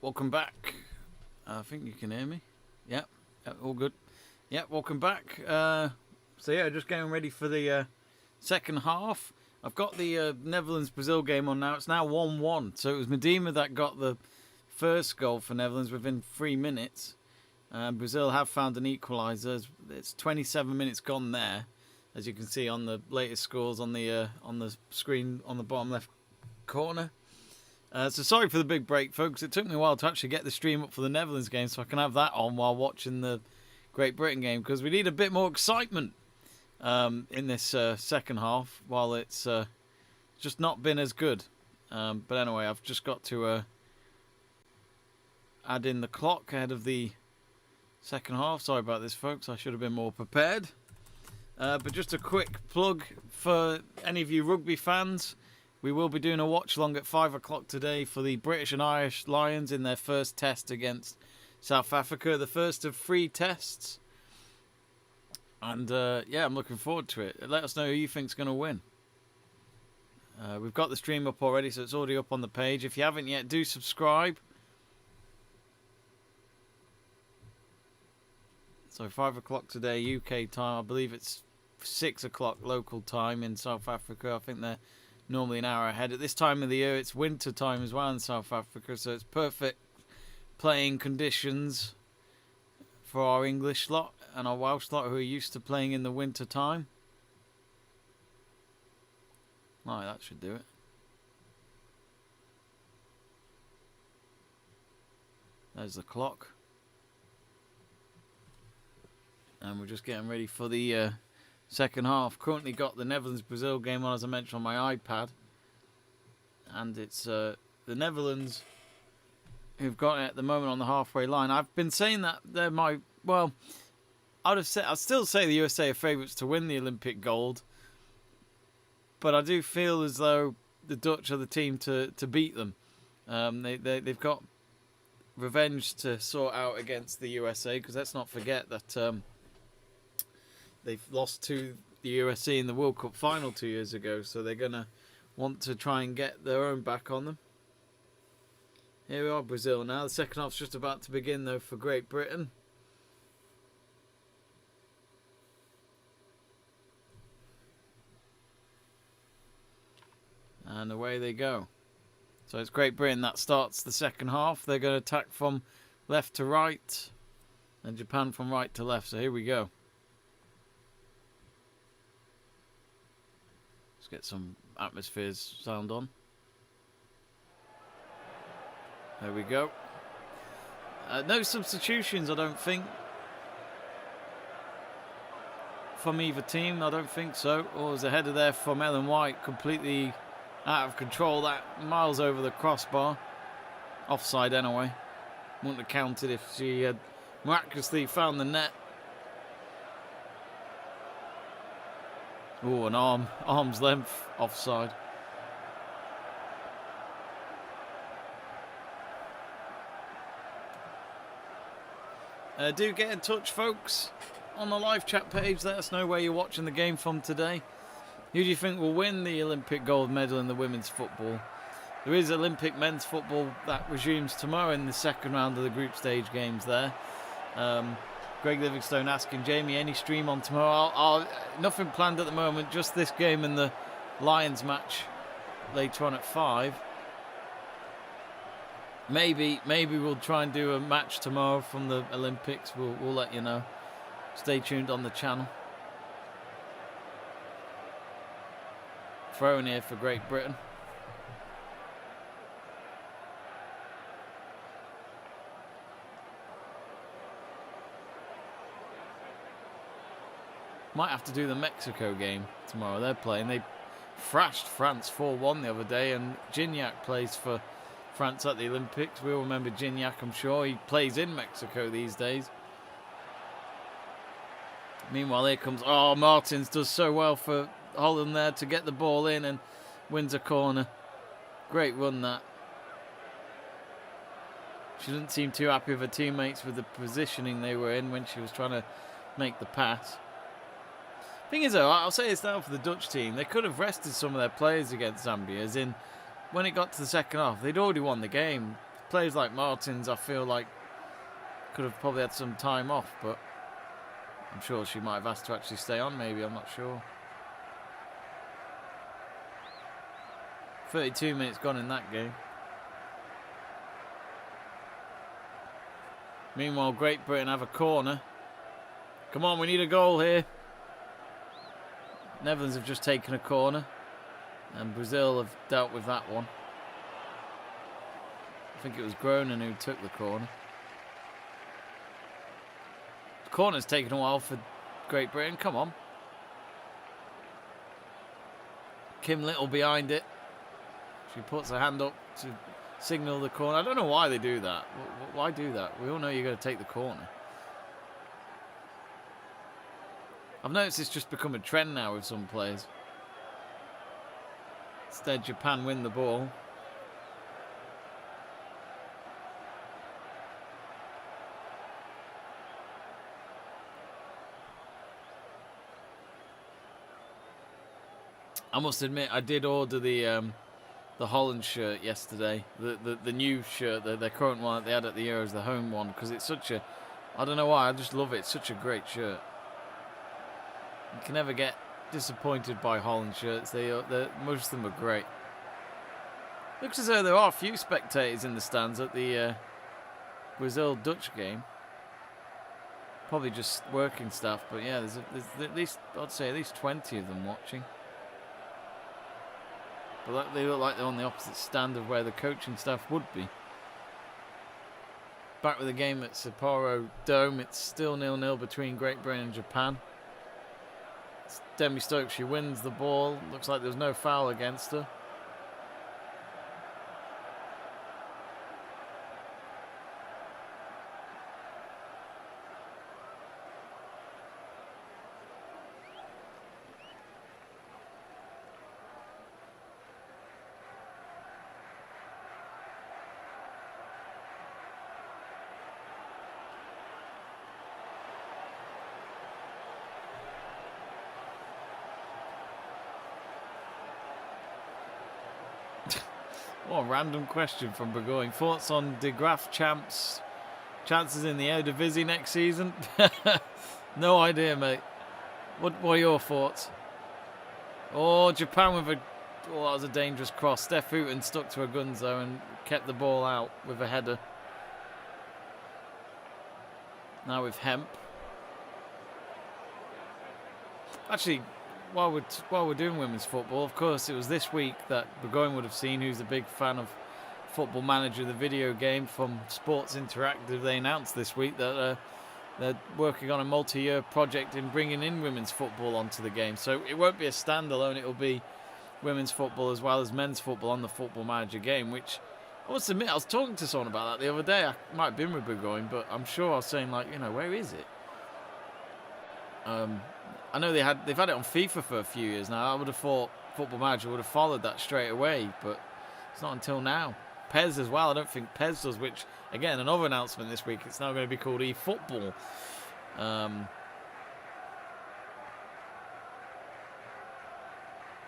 welcome back. I think you can hear me. Yep, all good. Yep, welcome back. So yeah, just getting ready for the second half. I've got the Netherlands-Brazil game on now. It's now 1-1. So it was Medina that got the first goal for Netherlands within 3 minutes. Brazil have found an equaliser. It's 27 minutes gone there, as you can see on the latest scores on the screen on the bottom left corner. So sorry for the big break, folks. It took me a while to actually get the stream up for the Netherlands game so I can have that on while watching the Great Britain game, because we need a bit more excitement in this second half while it's just not been as good. But anyway, I've just got to add in the clock ahead of the second half. Sorry about this, folks. I should have been more prepared. But just a quick plug for any of you rugby fans. We will be doing a watch-along at 5 o'clock today for the British and Irish Lions in their first test against South Africa. The first of 3 tests. And, yeah, I'm looking forward to it. Let us know who you think's going to win. We've got the stream up already, so it's already up on the page. If you haven't yet, do subscribe. So 5 o'clock today, UK time. I believe it's 6 o'clock local time in South Africa. I think they're normally an hour ahead. At this time of the year, it's winter time as well in South Africa, so it's perfect playing conditions for our English lot and our Welsh lot who are used to playing in the winter time. Right, that should do it. There's the clock. And we're just getting ready for the second half. Currently got the Netherlands-Brazil game on, as I mentioned, on my iPad. And it's the Netherlands who've got it at the moment on the halfway line. I've been saying that they're my... Well, I'd still say the USA are favourites to win the Olympic gold. But I do feel as though the Dutch are the team to beat them. They've got revenge to sort out against the USA, because let's not forget that they've lost to the USA in the World Cup final 2 years ago, so they're going to want to try and get their own back on them. Here we are, Brazil now. The second half's just about to begin, though, for Great Britain. And away they go. So it's Great Britain that starts the second half. They're going to attack from left to right, and Japan from right to left. So here we go. Let's get some atmospheres sound on. There we go. No substitutions, I don't think, from either team. I don't think so. Oh, there's a header there from Ellen White, completely out of control. That miles over the crossbar. Offside anyway. Wouldn't have counted if she had miraculously found the net. Oh, an arm's length offside. Do get in touch, folks, on the live chat page. Let us know where you're watching the game from today. Who do you think will win the Olympic gold medal in the women's football? There is Olympic men's football that resumes tomorrow in the second round of the group stage games there. Greg Livingstone asking Jamie, any stream on tomorrow? Nothing planned at the moment, just this game and the Lions match later on at 5. Maybe we'll try and do a match tomorrow from the Olympics. We'll let you know. Stay tuned on the channel. Throw in here for Great Britain. Might have to do the Mexico game tomorrow. They're playing. They thrashed France 4-1 the other day, and Gignac plays for France at the Olympics. We all remember Gignac, I'm sure. He plays in Mexico these days. Meanwhile, here comes... Oh, Martins does so well for Holland there to get the ball in and wins a corner. Great run, that. She didn't seem too happy with her teammates with the positioning they were in when she was trying to make the pass. Thing is, though, I'll say this now for the Dutch team. They could have rested some of their players against Zambia, as in, when it got to the second half, they'd already won the game. players like Martins, I feel like could have probably had some time off, but I'm sure she might have asked to actually stay on, maybe, I'm not sure. 32 minutes gone in that game. Meanwhile, Great Britain have a corner. Come on, we need a goal here. Netherlands have just taken a corner, and Brazil have dealt with that one. I think it was Groningen who took the corner. The corner's taken a while for Great Britain. Come on. Kim Little behind it. She puts her hand up to signal the corner. I don't know why they do that. Why do that? We all know you're going to take the corner. I've noticed it's just become a trend now with some players. Instead, Japan win the ball. I must admit, I did order the Holland shirt yesterday. The new shirt, the current one that they had at the Euros, the home one, because it's such a, I don't know why, I just love it. It's such a great shirt. You can never get disappointed by Holland shirts. Most of them are great. Looks as though there are a few spectators in the stands at the Brazil-Dutch game. Probably just working staff, but yeah, there's at least, I'd say at least 20 of them watching. But they look like they're on the opposite stand of where the coaching staff would be. Back with the game at Sapporo Dome. It's still 0-0 between Great Britain and Japan. It's Demi Stokes, she wins the ball. Looks like there's no foul against her. What a random question from Burgoyne. Thoughts on De Graaf chances in the Eredivisie next season? No idea, mate. What are your thoughts? Oh, Japan with a... Oh, that was a dangerous cross. Steph Houghton stuck to her guns, though, and kept the ball out with a header. Now with Hemp. Actually... While we're doing women's football, of course, it was this week that Burgoyne would have seen, who's a big fan of Football Manager, the video game from Sports Interactive. They announced this week that they're working on a multi-year project in bringing in women's football onto the game. So it won't be a standalone, it'll be women's football as well as men's football on the Football Manager game, which I must admit, I was talking to someone about that the other day. I might have been with Burgoyne, but I'm sure I was saying, like, you know, where is it? I know they've had it on FIFA for a few years now. I would have thought Football Manager would have followed that straight away, but it's not until now. PES as well. I don't think PES does, which, again, another announcement this week. It's now going to be called eFootball.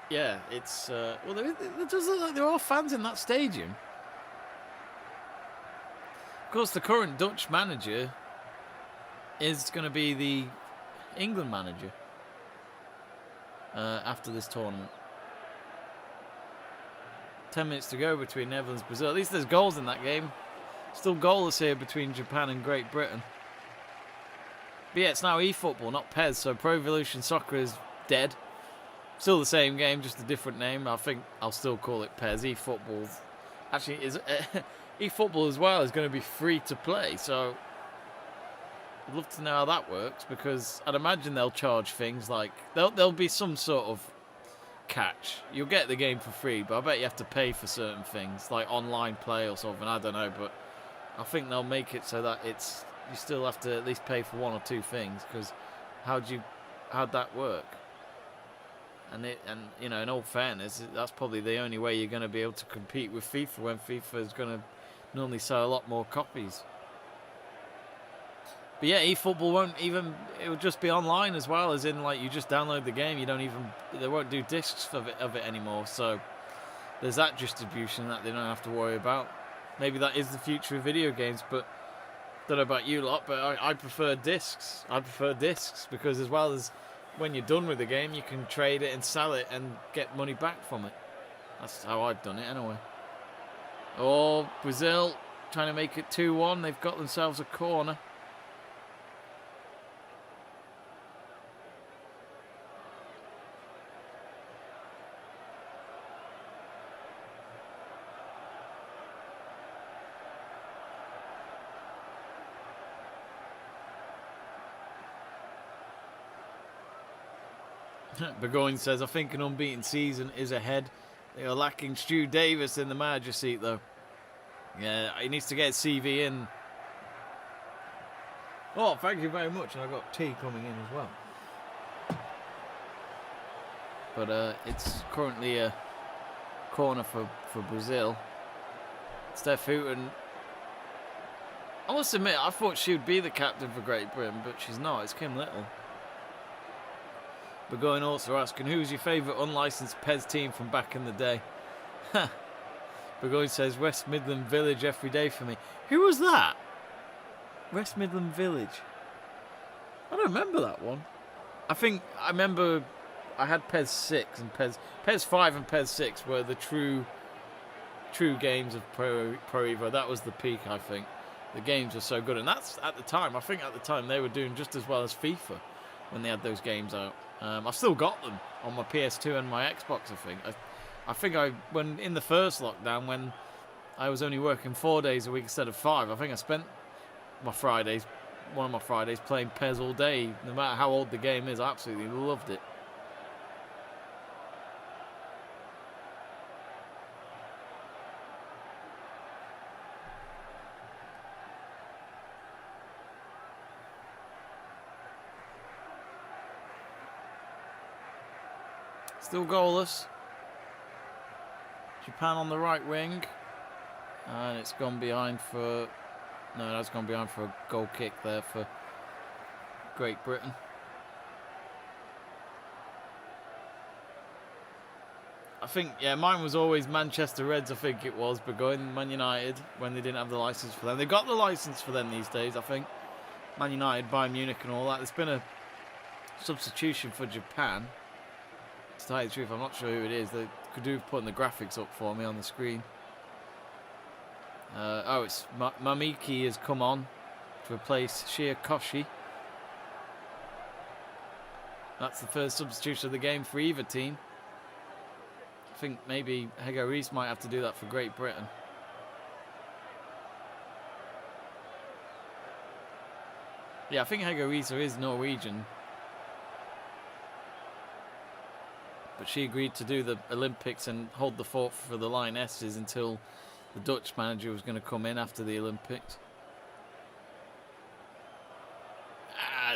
Yeah, it's... well, it does look like there are fans in that stadium. Of course, the current Dutch manager is going to be the England manager after this tournament. 10 minutes to go between Netherlands and Brazil. At least there's goals in that game. Still goalless here between Japan and Great Britain. But yeah, it's now eFootball, not PES, so Pro Evolution Soccer is dead. Still the same game, just a different name. I think I'll still call it PES. eFootball actually is eFootball as well is going to be free to play, so I'd love to know how that works, because I'd imagine they'll charge things like... There'll be some sort of catch. You'll get the game for free, but I bet you have to pay for certain things, like online play or something, I don't know, but I think they'll make it so that it's... You still have to at least pay for one or two things, because how'd that work? And you know, in all fairness, that's probably the only way you're going to be able to compete with FIFA, when FIFA is going to normally sell a lot more copies. But yeah, eFootball won't even... It will just be online as well, as in, like, you just download the game. You don't even... They won't do discs of it anymore. So there's that distribution that they don't have to worry about. Maybe that is the future of video games, but don't know about you lot, but I prefer discs. I prefer discs because as well as when you're done with the game, you can trade it and sell it and get money back from it. That's how I've done it anyway. Oh, Brazil trying to make it 2-1. They've got themselves a corner. Burgoyne says, I think an unbeaten season is ahead. They are lacking Stu Davis in the manager seat, though. Yeah, he needs to get CV in. Oh, thank you very much. And I've got tea coming in as well. But it's currently a corner for Brazil. Steph Houghton. I must admit, I thought she would be the captain for Great Britain, but she's not. It's Kim Little. Burgoyne also asking, who's your favourite unlicensed Pez team from back in the day? Burgoyne says, West Midland Village every day for me. Who was that? West Midland Village. I don't remember that one. I remember I had Pez 6 and Pez 5 and Pez 6 were the true games of Pro Evo. That was the peak, I think. The games were so good. And that's at the time. I think at the time they were doing just as well as FIFA when they had those games out. I've still got them on my PS2 and my Xbox, I think when in the first lockdown, when I was only working 4 days a week instead of 5, I think I spent one of my Fridays playing Pez all day. No matter how old the game is, I absolutely loved it. Still goalless. Japan on the right wing. And it's gone behind for... No, that's gone behind for a goal kick there for Great Britain. I think, yeah, mine was always Manchester Reds, I think it was, but going Man United when they didn't have the licence for them. They've got the licence for them these days, I think. Man United, Bayern Munich and all that. There's been a substitution for Japan. To tell you the truth, I'm not sure who it is. They could do putting the graphics up for me on the screen. It's Mamiki has come on to replace Shia Koshi. That's the first substitution of the game for either team. I think maybe Hego Reese might have to do that for Great Britain. Yeah, I think Hego Reese is Norwegian. But she agreed to do the Olympics and hold the fort for the Lionesses until the Dutch manager was going to come in after the Olympics.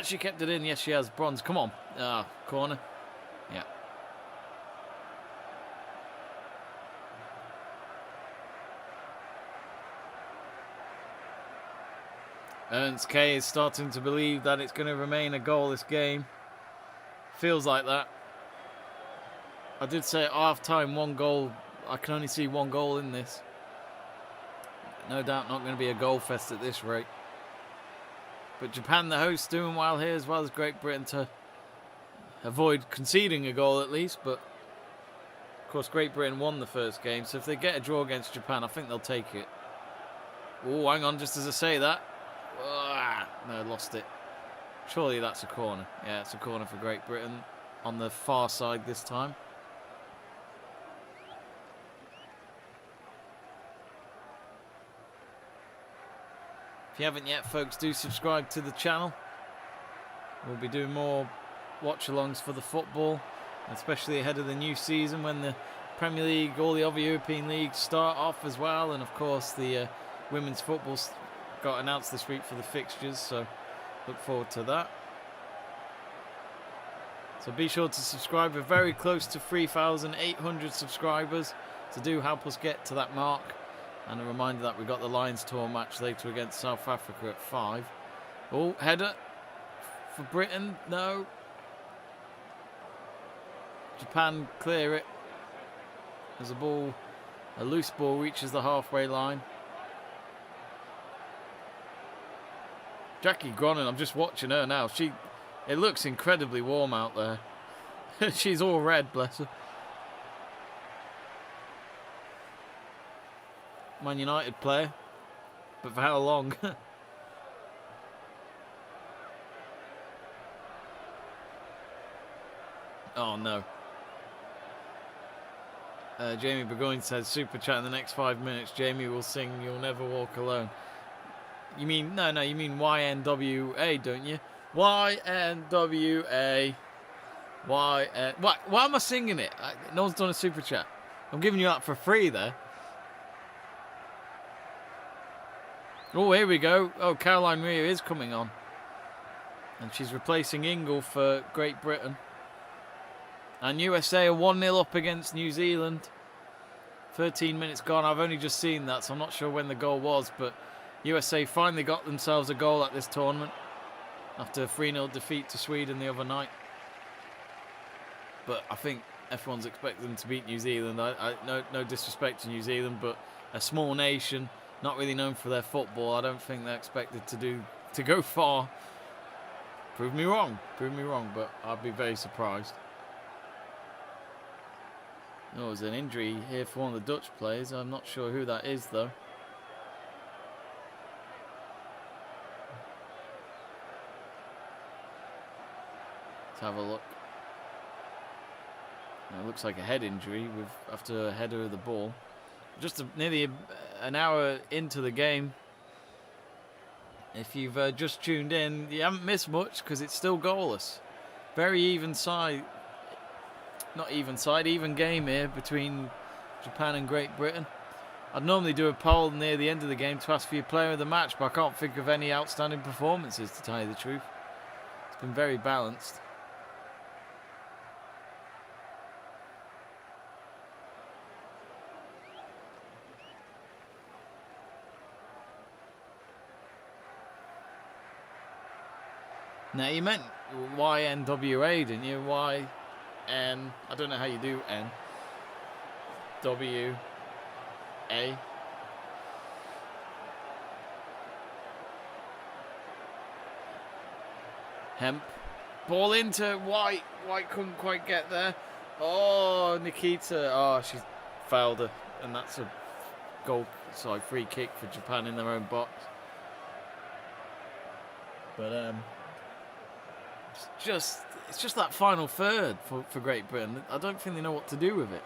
She kept it in. Yes, she has. Bronze. Come on. Corner. Yeah. Ernst K is starting to believe that it's going to remain a goalless game. Feels like that. I did say at half-time, 1 goal. I can only see 1 goal in this. No doubt not going to be a goal fest at this rate. But Japan, the host, doing well here as well as Great Britain to avoid conceding a goal at least. But, of course, Great Britain won the first game. So if they get a draw against Japan, I think they'll take it. Oh, hang on, just as I say that. No, lost it. Surely that's a corner. Yeah, it's a corner for Great Britain on the far side this time. If you haven't yet, folks, do subscribe to the channel. We'll be doing more watch-alongs for the football, especially ahead of the new season when the Premier League, all the other European leagues start off as well. And, of course, the women's football got announced this week for the fixtures, so look forward to that. So be sure to subscribe. We're very close to 3,800 subscribers, so do help us get to that mark. And a reminder that we've got the Lions Tour match later against South Africa at 5. Oh, header for Britain. No. Japan clear it. As a loose ball reaches the halfway line. Jackie Gronin, I'm just watching her now. It looks incredibly warm out there. She's all red, bless her. Man United player. But for how long? Oh no. Jamie Burgoyne says, super chat in the next 5 minutes. Jamie will sing You'll Never Walk Alone. You mean, no, you mean YNWA, don't you? YNWA. Why am I singing it? No one's done a super chat. I'm giving you that for free there. Oh, here we go. Oh, Caroline Rhea is coming on. And she's replacing Ingle for Great Britain. And USA are 1-0 up against New Zealand. 13 minutes gone. I've only just seen that, so I'm not sure when the goal was. But USA finally got themselves a goal at this tournament after a 3-0 defeat to Sweden the other night. But I think everyone's expecting them to beat New Zealand. No disrespect to New Zealand, but a small nation, not really known for their football. I don't think they're expected to go far. Prove me wrong, but I'd be very surprised. Oh, there's an injury here for one of the Dutch players. I'm not sure who that is, though. Let's have a look. It looks like a head injury after a header of the ball. Just nearly an hour into the game. If you've just tuned in, you haven't missed much because it's still goalless. Very even side. Not even side, even game here between Japan and Great Britain. I'd normally do a poll near the end of the game to ask for your player of the match, but I can't think of any outstanding performances, to tell you the truth. It's been very balanced. Now, you meant YNWA, didn't you? YN. I don't know how you do N. W. A. Hemp. Ball into White. White couldn't quite get there. Oh, Nikita. Oh, she fouled her. And that's a free kick for Japan in their own box. But, it's just that final third for Great Britain. I don't think they know what to do with it.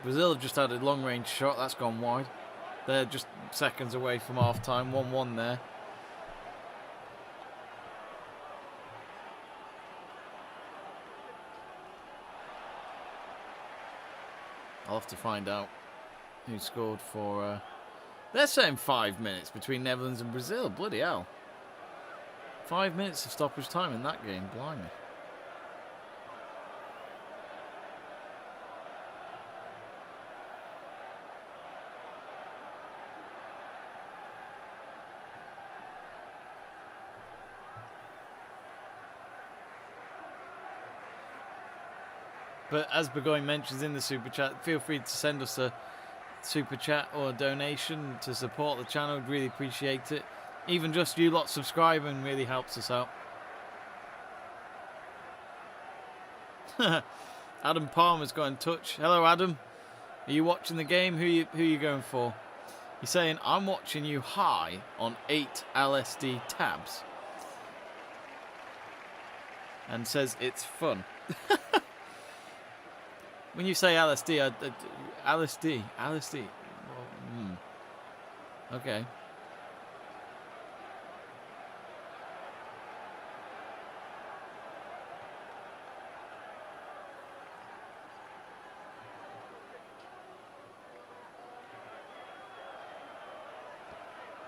Brazil have just had a long-range shot. That's gone wide. They're just seconds away from half-time. 1-1 there. I'll have to find out who scored for... They're saying 5 minutes between Netherlands and Brazil. Bloody hell. 5 minutes of stoppage time in that game, blimey. But as Burgoyne mentions in the super chat, feel free to send us a super chat or a donation to support the channel. We'd really appreciate it. Even just you lot subscribing really helps us out. Adam Palmer's got in touch. Hello, Adam. Are you watching the game? Who you going for? He's saying, I'm watching you high on 8 LSD tabs. And says it's fun. When you say LSD, LSD. Well, okay.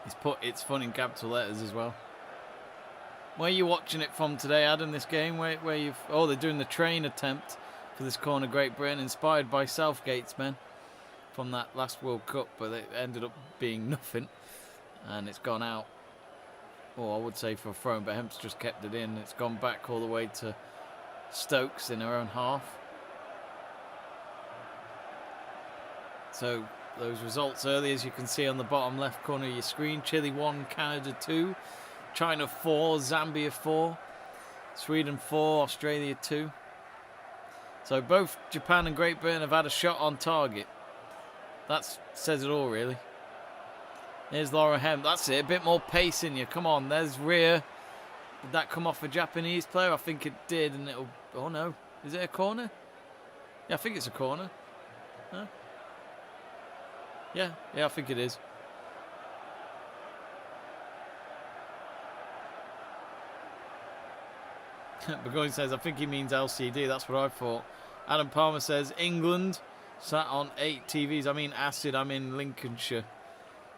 He's put it's fun in capital letters as well. Where are you watching it from today, Adam, this game? Where you've... Oh, they're doing the train attempt for this corner, Great Britain, inspired by Southgate's men from that last World Cup, but it ended up being nothing, and it's gone out. Oh, I would say for a throw, but Hemp's just kept it in. It's gone back all the way to Stokes in her own half. So those results early, as you can see on the bottom left corner of your screen. Chile 1, Canada 2, China 4, Zambia 4, Sweden 4, Australia 2. So both Japan and Great Britain have had a shot on target. That says it all, really. Here's Laura Hemp. That's it. A bit more pace in you. Come on. There's rear. Did that come off a Japanese player? I think it did. And it'll... Oh, no. Is it a corner? Yeah, I think it's a corner. Huh? Yeah, I think it is. Burgoyne says, I think he means LCD. That's what I thought. Adam Palmer says, England sat on 8 TVs. I mean acid. I'm in Lincolnshire.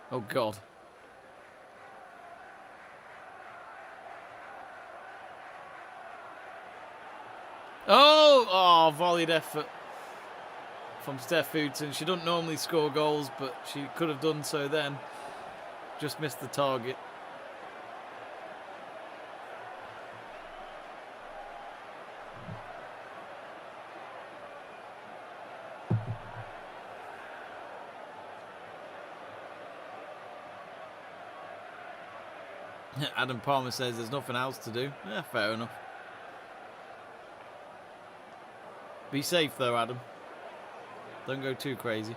Oh, God. Oh, volleyed effort from Steph Houghton. She doesn't normally score goals, but she could have done so then. Just missed the target. Adam Palmer says there's nothing else to do. Yeah, fair enough. Be safe though, Adam. Don't go too crazy.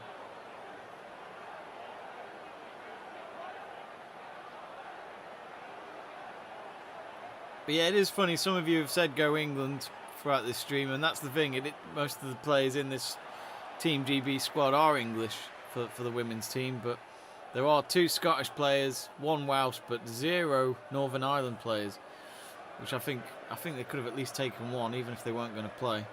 But yeah, it is funny. Some of you have said go England throughout this stream, and that's the thing. Most of the players in this Team GB squad are English for the women's team, but there are 2 Scottish players, 1 Welsh, but 0 Northern Ireland players, which I think they could have at least taken 1, even if they weren't going to play.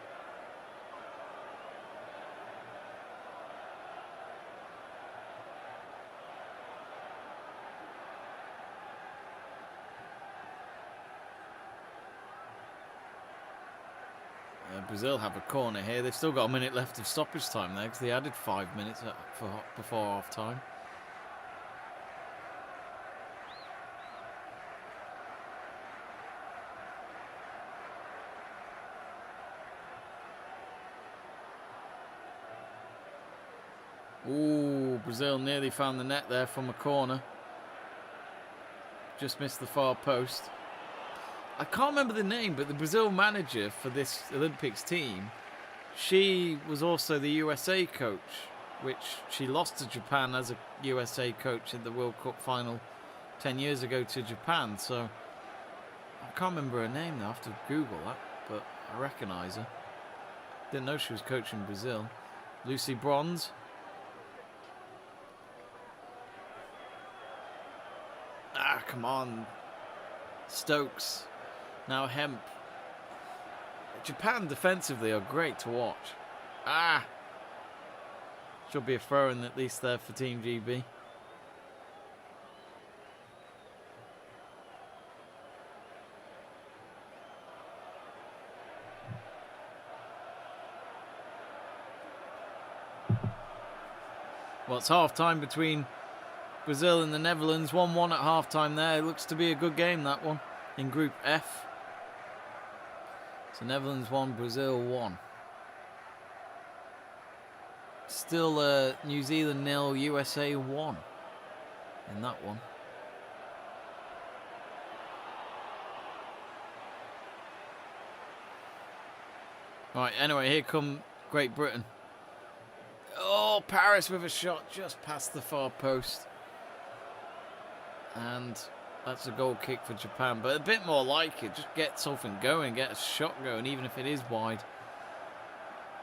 Brazil have a corner here. They've still got a minute left of stoppage time there because they added 5 minutes before half time. Ooh, Brazil nearly found the net there from a corner. Just missed the far post. I can't remember the name, but the Brazil manager for this Olympics team, she was also the USA coach, which she lost to Japan as a USA coach in the World Cup final 10 years ago to Japan. So I can't remember her name now. I have to Google that, but I recognise her. Didn't know she was coaching Brazil. Lucy Bronze. Ah, come on. Stokes. Now Hemp. Japan defensively are great to watch. Ah! Should be a throw-in at least there for Team GB. Well, it's half-time between Brazil and the Netherlands. 1-1 at half-time there. It looks to be a good game, that one, in Group F. So Netherlands 1, Brazil 1. Still New Zealand 0, USA 1 in that one. Right, anyway, here come Great Britain. Oh, Paris with a shot just past the far post. And that's a goal kick for Japan, but a bit more like it. Just get something going, get a shot going, even if it is wide.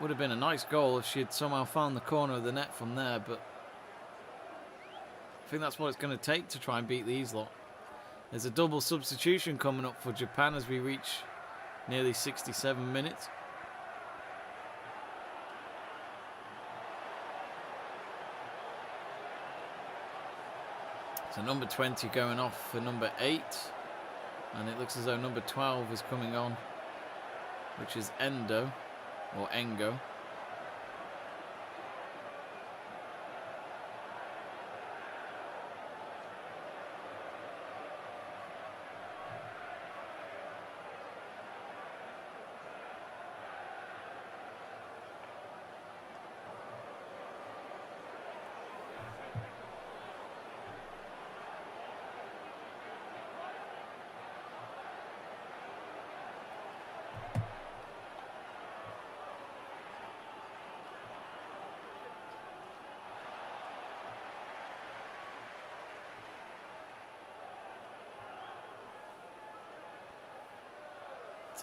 Would have been a nice goal if she had somehow found the corner of the net from there, but I think that's what it's going to take to try and beat these lot. There's a double substitution coming up for Japan as we reach nearly 67 minutes. So number 20 going off for number 8. And it looks as though number 12 is coming on, which is Endo, or Engo.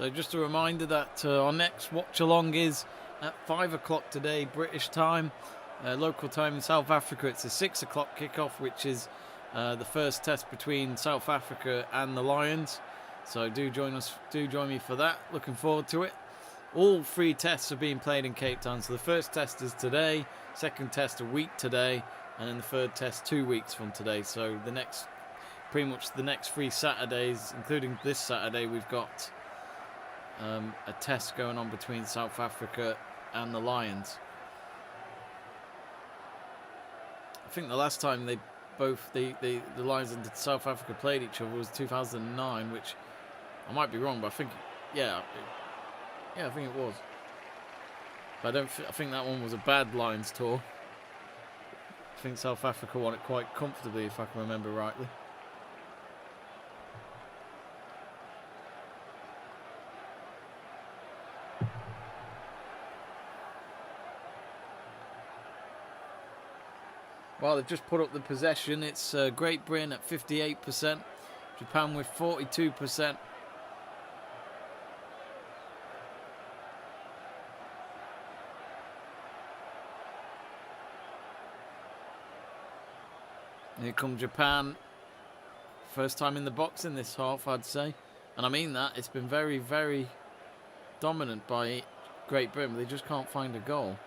So just a reminder that our next watch-along is at 5 o'clock today, British time. Local time in South Africa, it's a 6 o'clock kickoff, which is the first test between South Africa and the Lions. So do join me for that. Looking forward to it. All 3 tests are being played in Cape Town. So the first test is today, second test a week today, and then the third test 2 weeks from today. So pretty much the next 3 Saturdays, including this Saturday, we've got a test going on between South Africa and the Lions. I think the last time the Lions and South Africa played each other was 2009, which I might be wrong, but I think I think it was. But I think that one was a bad Lions tour. I think South Africa won it quite comfortably, if I can remember rightly. Well, they've just put up the possession. It's Great Britain at 58%, Japan with 42%. Here come Japan. First time in the box in this half, I'd say. And I mean that. It's been very, very dominant by Great Britain. They just can't find a goal.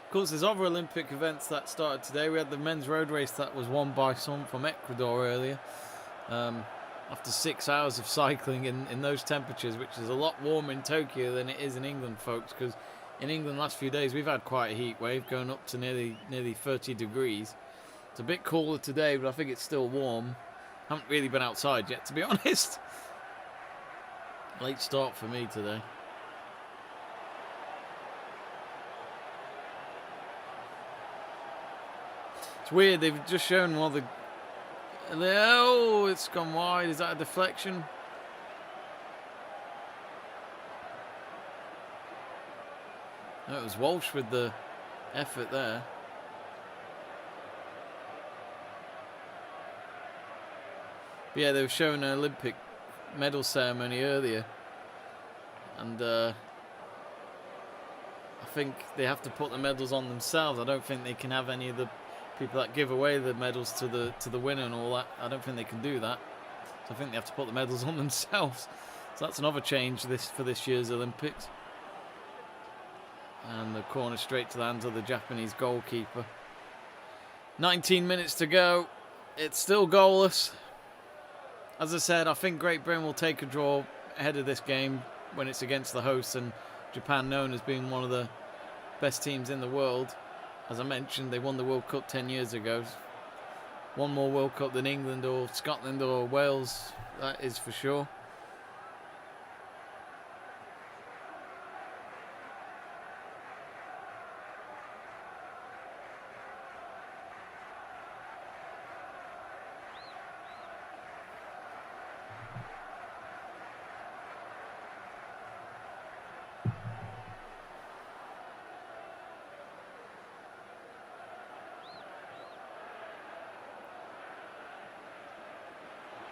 Of course, there's other Olympic events that started today. We had the men's road race that was won by someone from Ecuador earlier. After 6 hours of cycling in those temperatures, which is a lot warmer in Tokyo than it is in England, folks, because in England the last few days we've had quite a heat wave going up to nearly 30 degrees. It's a bit cooler today, but I think it's still warm. Haven't really been outside yet, to be honest. Late start for me today. It's weird, they've just shown one of the... Oh, it's gone wide. Is that a deflection? No, it was Walsh with the effort there. But yeah, they were showing an Olympic medal ceremony earlier. And I think they have to put the medals on themselves. I don't think they can have any of the people that give away the medals to the winner and all that. I don't think they can do that. So I think they have to put the medals on themselves. So that's another change for this year's Olympics. And the corner straight to the hands of the Japanese goalkeeper. 19 minutes to go. It's still goalless. As I said, I think Great Britain will take a draw ahead of this game when it's against the hosts, and Japan, known as being one of the best teams in the world. As I mentioned, they won the World Cup 10 years ago. One more World Cup than England or Scotland or Wales, that is for sure.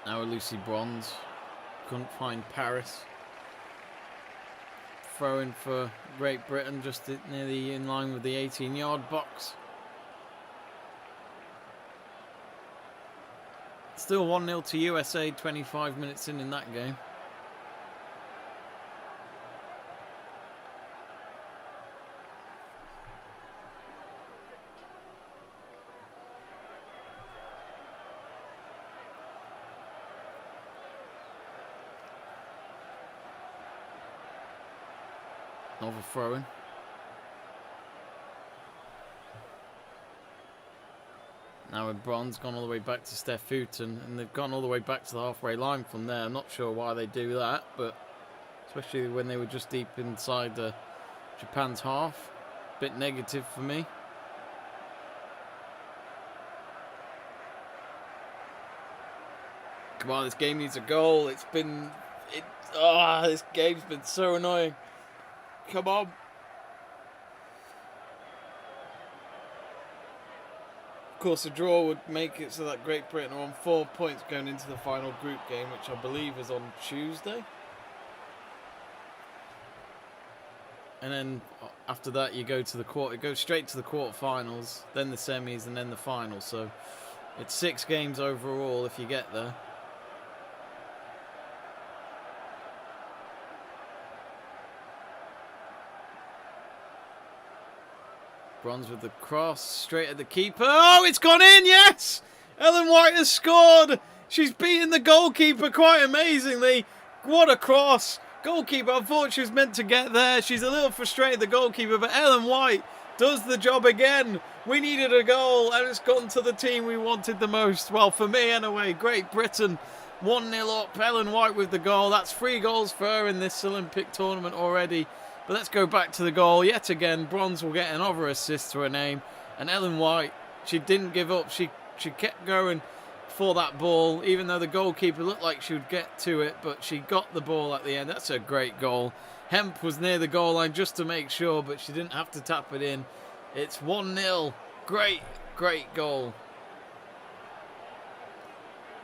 Now Lucy Bronze. Couldn't find Paris. Throw-in for Great Britain, just nearly in line with the 18-yard box. Still 1-0 to USA, 25 minutes in that game. Another throw-in. Now with bronze gone all the way back to Steph Houghton, and they've gone all the way back to the halfway line from there. I'm not sure why they do that, but especially when they were just deep inside Japan's half. Bit negative for me. Come on, this game needs a goal. This game's been so annoying. Come on. Of course, a draw would make it so that Great Britain are on 4 points going into the final group game, which I believe is on Tuesday. And then after that, you go to it goes straight to the quarterfinals, then the semis, and then the final. So it's 6 games overall if you get there. Bronze with the cross, straight at the keeper. Oh, it's gone in, yes! Ellen White has scored. She's beaten the goalkeeper quite amazingly. What a cross. Goalkeeper, I thought she was meant to get there. She's a little frustrated, the goalkeeper, but Ellen White does the job again. We needed a goal, and it's gone to the team we wanted the most. Well, for me anyway, Great Britain 1-0 up. Ellen White with the goal. That's 3 goals for her in this Olympic tournament already. But let's go back to the goal. Yet again, bronze will get another assist to her name. And Ellen White, she didn't give up. She kept going for that ball, even though the goalkeeper looked like she would get to it, but she got the ball at the end. That's a great goal. Hemp was near the goal line just to make sure, but she didn't have to tap it in. It's 1-0. Great, great goal.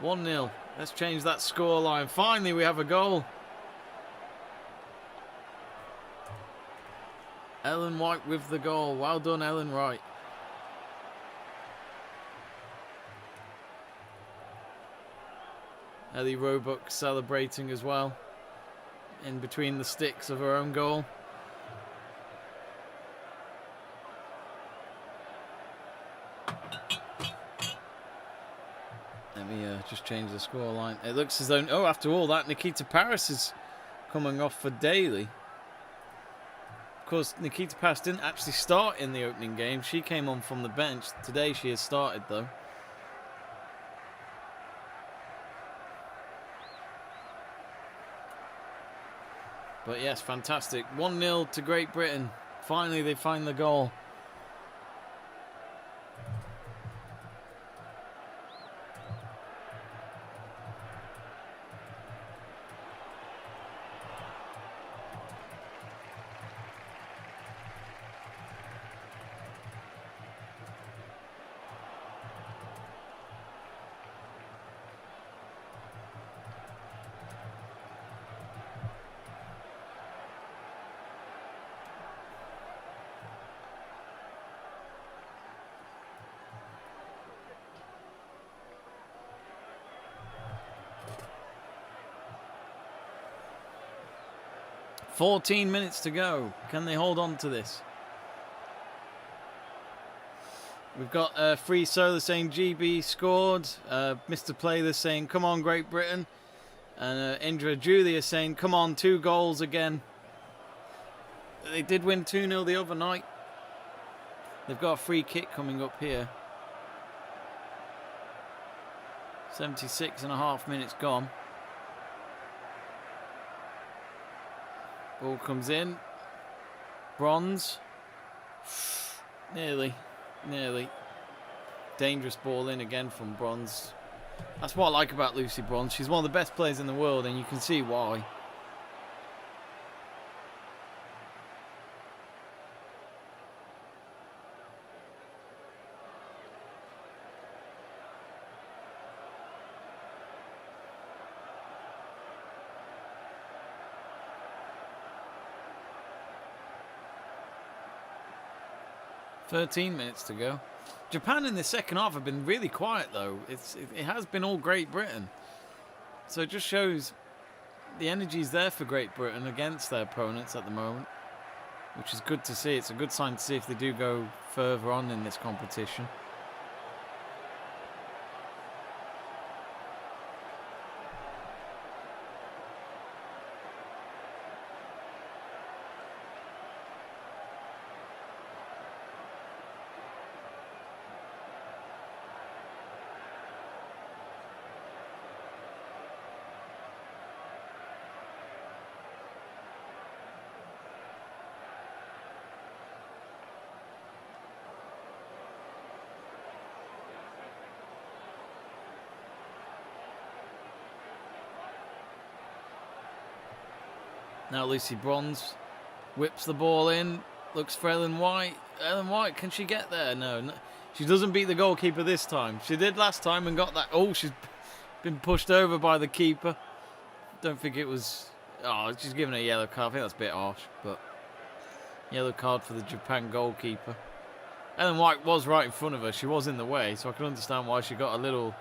1-0. Let's change that scoreline. Finally, we have a goal. Ellen White with the goal. Well done, Ellen White. Ellie Roebuck celebrating as well in between the sticks of her own goal. Let me just change the scoreline. It looks as though, oh, after all that, Nikita Paris is coming off for Daly. Of course, Nikita Paris didn't actually start in the opening game. She came on from the bench. Today she has started, though. But yes, fantastic. 1-0 to Great Britain. Finally, they find the goal. $14 minutes to go. Can they hold on to this? We've got Free Solar saying GB scored. Mr. Playler saying, come on, Great Britain. And Indra Julia saying, come on, 2 goals again. They did win 2-0 the other night. They've got a free kick coming up here. 76.5 minutes gone. Ball comes in. Bronze. Nearly. Dangerous ball in again from Bronze. That's what I like about Lucy Bronze. She's one of the best players in the world, and you can see why. $13 minutes to go. Japan in the second half have been really quiet, though. It has been all Great Britain. So it just shows the energy's there for Great Britain against their opponents at the moment, which is good to see. It's a good sign to see if they do go further on in this competition. Now Lucy Bronze whips the ball in. Looks for Ellen White. Ellen White, can she get there? No. She doesn't beat the goalkeeper this time. She did last time and got that. Oh, she's been pushed over by the keeper. Don't think it was... Oh, she's given a yellow card. I think that's a bit harsh, but... Yellow card for the Japan goalkeeper. Ellen White was right in front of her. She was in the way, so I can understand why she got a little...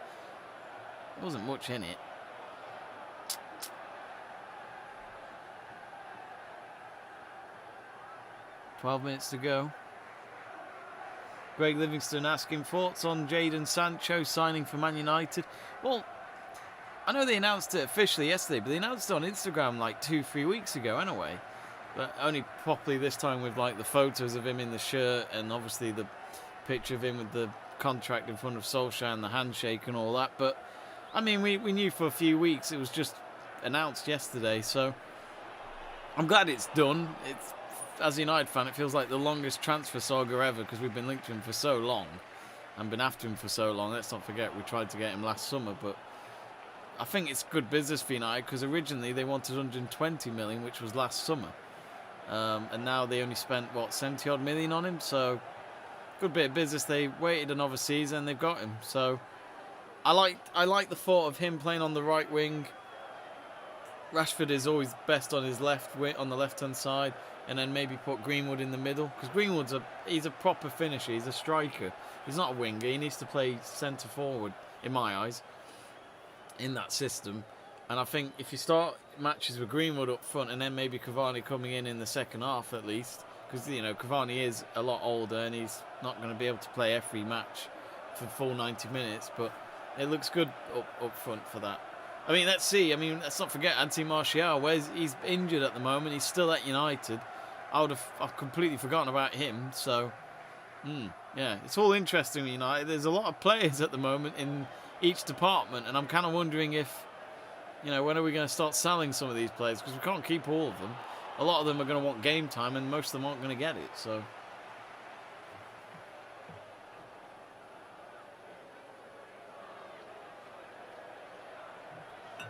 There wasn't much in it. "12 minutes to go. Greg Livingston asking thoughts on Jadon Sancho signing for Man United. Well, I know they announced it officially yesterday, but they announced it on Instagram like 2-3 weeks ago anyway. But only properly this time with like the photos of him in the shirt and obviously the picture of him with the contract in front of Solskjaer and the handshake and all that. But I mean, we knew for a few weeks. It was just announced yesterday, so I'm glad it's done. It's, as a United fan, it feels like the longest transfer saga ever because we've been linked to him for so long and been after him for so long. Let's not forget we tried to get him last summer, but I think it's good business for United because originally they wanted 120 million, which was last summer, and now they only spent what 70 odd million on him. So good bit of business. They waited another season, they've got him. So I like the thought of him playing on the right wing. Rashford is always best on his left wing, on the left hand side. And then maybe put Greenwood in the middle. Because Greenwood's he's a proper finisher. He's a striker. He's not a winger. He needs to play centre forward, in my eyes, in that system. And I think if you start matches with Greenwood up front and then maybe Cavani coming in the second half at least, because, you know, Cavani is a lot older and he's not going to be able to play every match for full 90 minutes. But it looks good up front for that. I mean, let's see. I mean, let's not forget Anthony Martial. He's injured at the moment. He's still at United. I've completely forgotten about him. So, yeah, it's all interesting with United. There's a lot of players at the moment in each department, and I'm kind of wondering if, you know, when are we going to start selling some of these players? Because we can't keep all of them. A lot of them are going to want game time, and most of them aren't going to get it. So,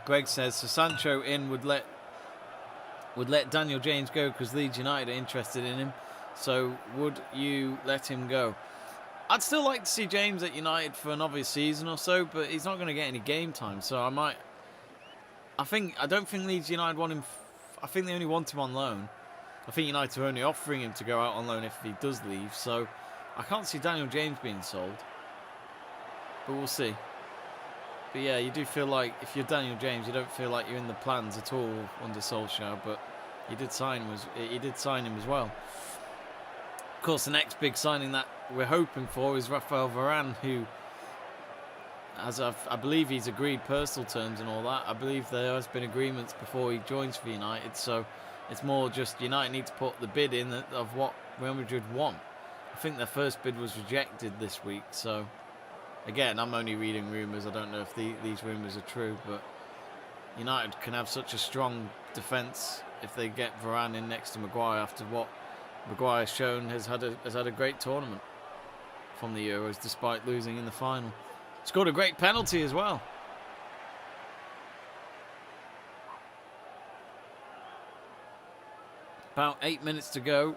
Greg says, so Sancho in would let Daniel James go because Leeds United are interested in him. So would you let him go? I'd still like to see James at United for another season or so, but he's not going to get any game time. So I don't think Leeds United want him. I think they only want him on loan. I think United are only offering him to go out on loan if he does leave. So I can't see Daniel James being sold. But we'll see. But yeah, you do feel like if you're Daniel James, you don't feel like you're in the plans at all under Solskjaer. But he did sign him as well. Of course, the next big signing that we're hoping for is Raphael Varane, who, I believe he's agreed personal terms and all that. I believe there has been agreements before he joins for United. So it's more just United need to put the bid in of what Real Madrid want. I think their first bid was rejected this week. So again, I'm only reading rumours. I don't know if these rumours are true, but United can have such a strong defence if they get Varane in next to Maguire after what Maguire's shown has had a great tournament from the Euros despite losing in the final. Scored a great penalty as well. About 8 minutes to go.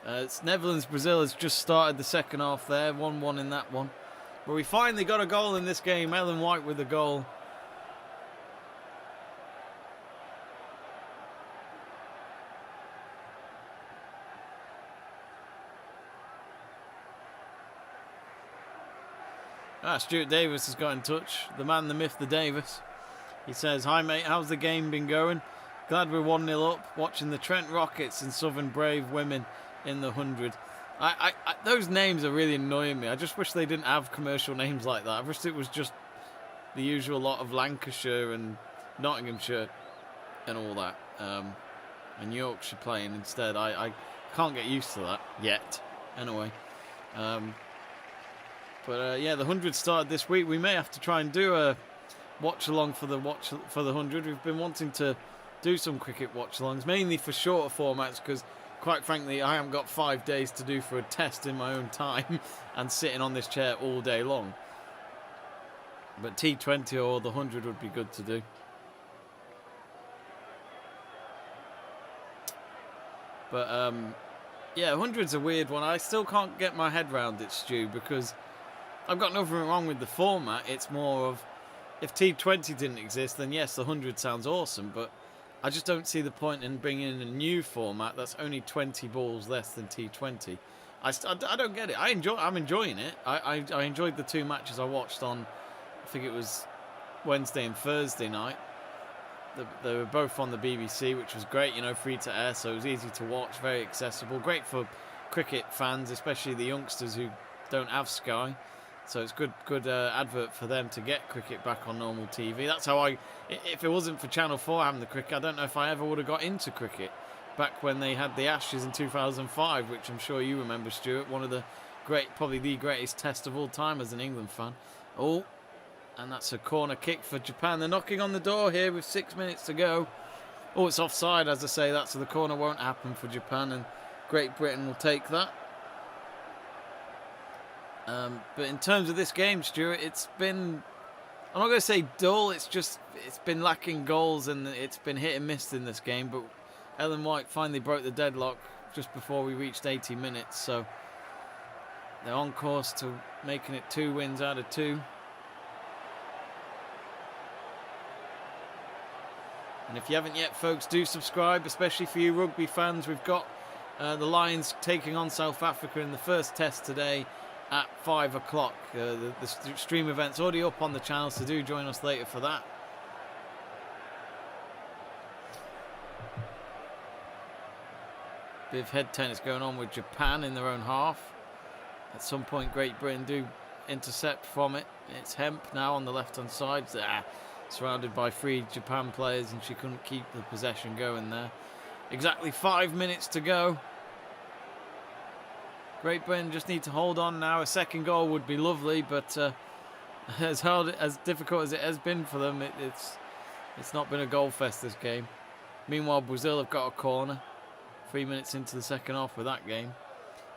It's Netherlands-Brazil has just started the second half there. 1-1 in that one. But we finally got a goal in this game. Ellen White with the goal. Stuart Davis has got in touch. The man, the myth, the Davis. He says, hi mate, how's the game been going? Glad we're 1-0 up. Watching the Trent Rockets and Southern Brave women in the 100. Those names are really annoying me. I just wish they didn't have commercial names like that. I wish it was just the usual lot of Lancashire and Nottinghamshire and all that. And Yorkshire playing instead. I can't get used to that yet. Anyway. But yeah, the 100 started this week. We may have to try and do a watch along for the 100. We've been wanting to do some cricket watch alongs, mainly for shorter formats, because quite frankly, I haven't got 5 days to do for a test in my own time and sitting on this chair all day long. But T20 or the 100 would be good to do. But yeah, 100's a weird one. I still can't get my head round it, Stu, because I've got nothing wrong with the format. It's more of, if T20 didn't exist, then yes, the 100 sounds awesome, but I just don't see the point in bringing in a new format that's only 20 balls less than T20. I don't get it. I'm enjoying it. I enjoyed the 2 matches I watched on, I think it was Wednesday and Thursday night. They were both on the BBC, which was great, free to air, so it was easy to watch, very accessible. Great for cricket fans, especially the youngsters who don't have Sky. So it's good advert for them to get cricket back on normal TV. That's how if it wasn't for Channel 4 having the cricket, I don't know if I ever would have got into cricket. Back when they had the Ashes in 2005, which I'm sure you remember, Stuart. One of the probably the greatest test of all time as an England fan. Oh, and that's a corner kick for Japan. They're knocking on the door here with 6 minutes to go. Oh, it's offside, as I say that, so the corner won't happen for Japan, and Great Britain will take that. But in terms of this game, Stuart, it's been, I'm not going to say dull, it's been lacking goals and it's been hit and miss in this game, but Ellen White finally broke the deadlock just before we reached 80 minutes, so they're on course to making it 2 wins out of 2. And if you haven't yet, folks, do subscribe, especially for you rugby fans. We've got the Lions taking on South Africa in the first test today at 5 o'clock. The stream event's already up on the channel, so do join us later for that. Bit of head tennis going on with Japan in their own half. At some point, Great Britain do intercept from it. It's Hemp now on the left-hand side. Surrounded by 3 Japan players, and she couldn't keep the possession going there. Exactly 5 minutes to go. Great Britain just need to hold on now. A second goal would be lovely, but as difficult as it has been for them, it's not been a goal fest this game. Meanwhile, Brazil have got a corner 3 minutes into the second half with that game.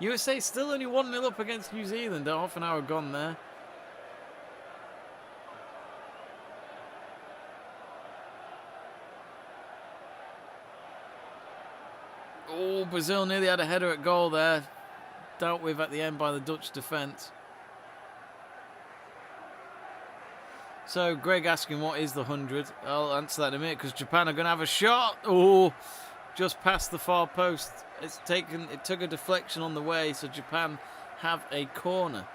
USA still only 1-0 up against New Zealand. Half an hour gone there. Oh, Brazil nearly had a header at goal there. Dealt with at the end by the Dutch defence. So, Greg asking what is the 100? I'll answer that in a minute because Japan are going to have a shot. Oh, just past the far post. It took a deflection on the way, so Japan have a corner.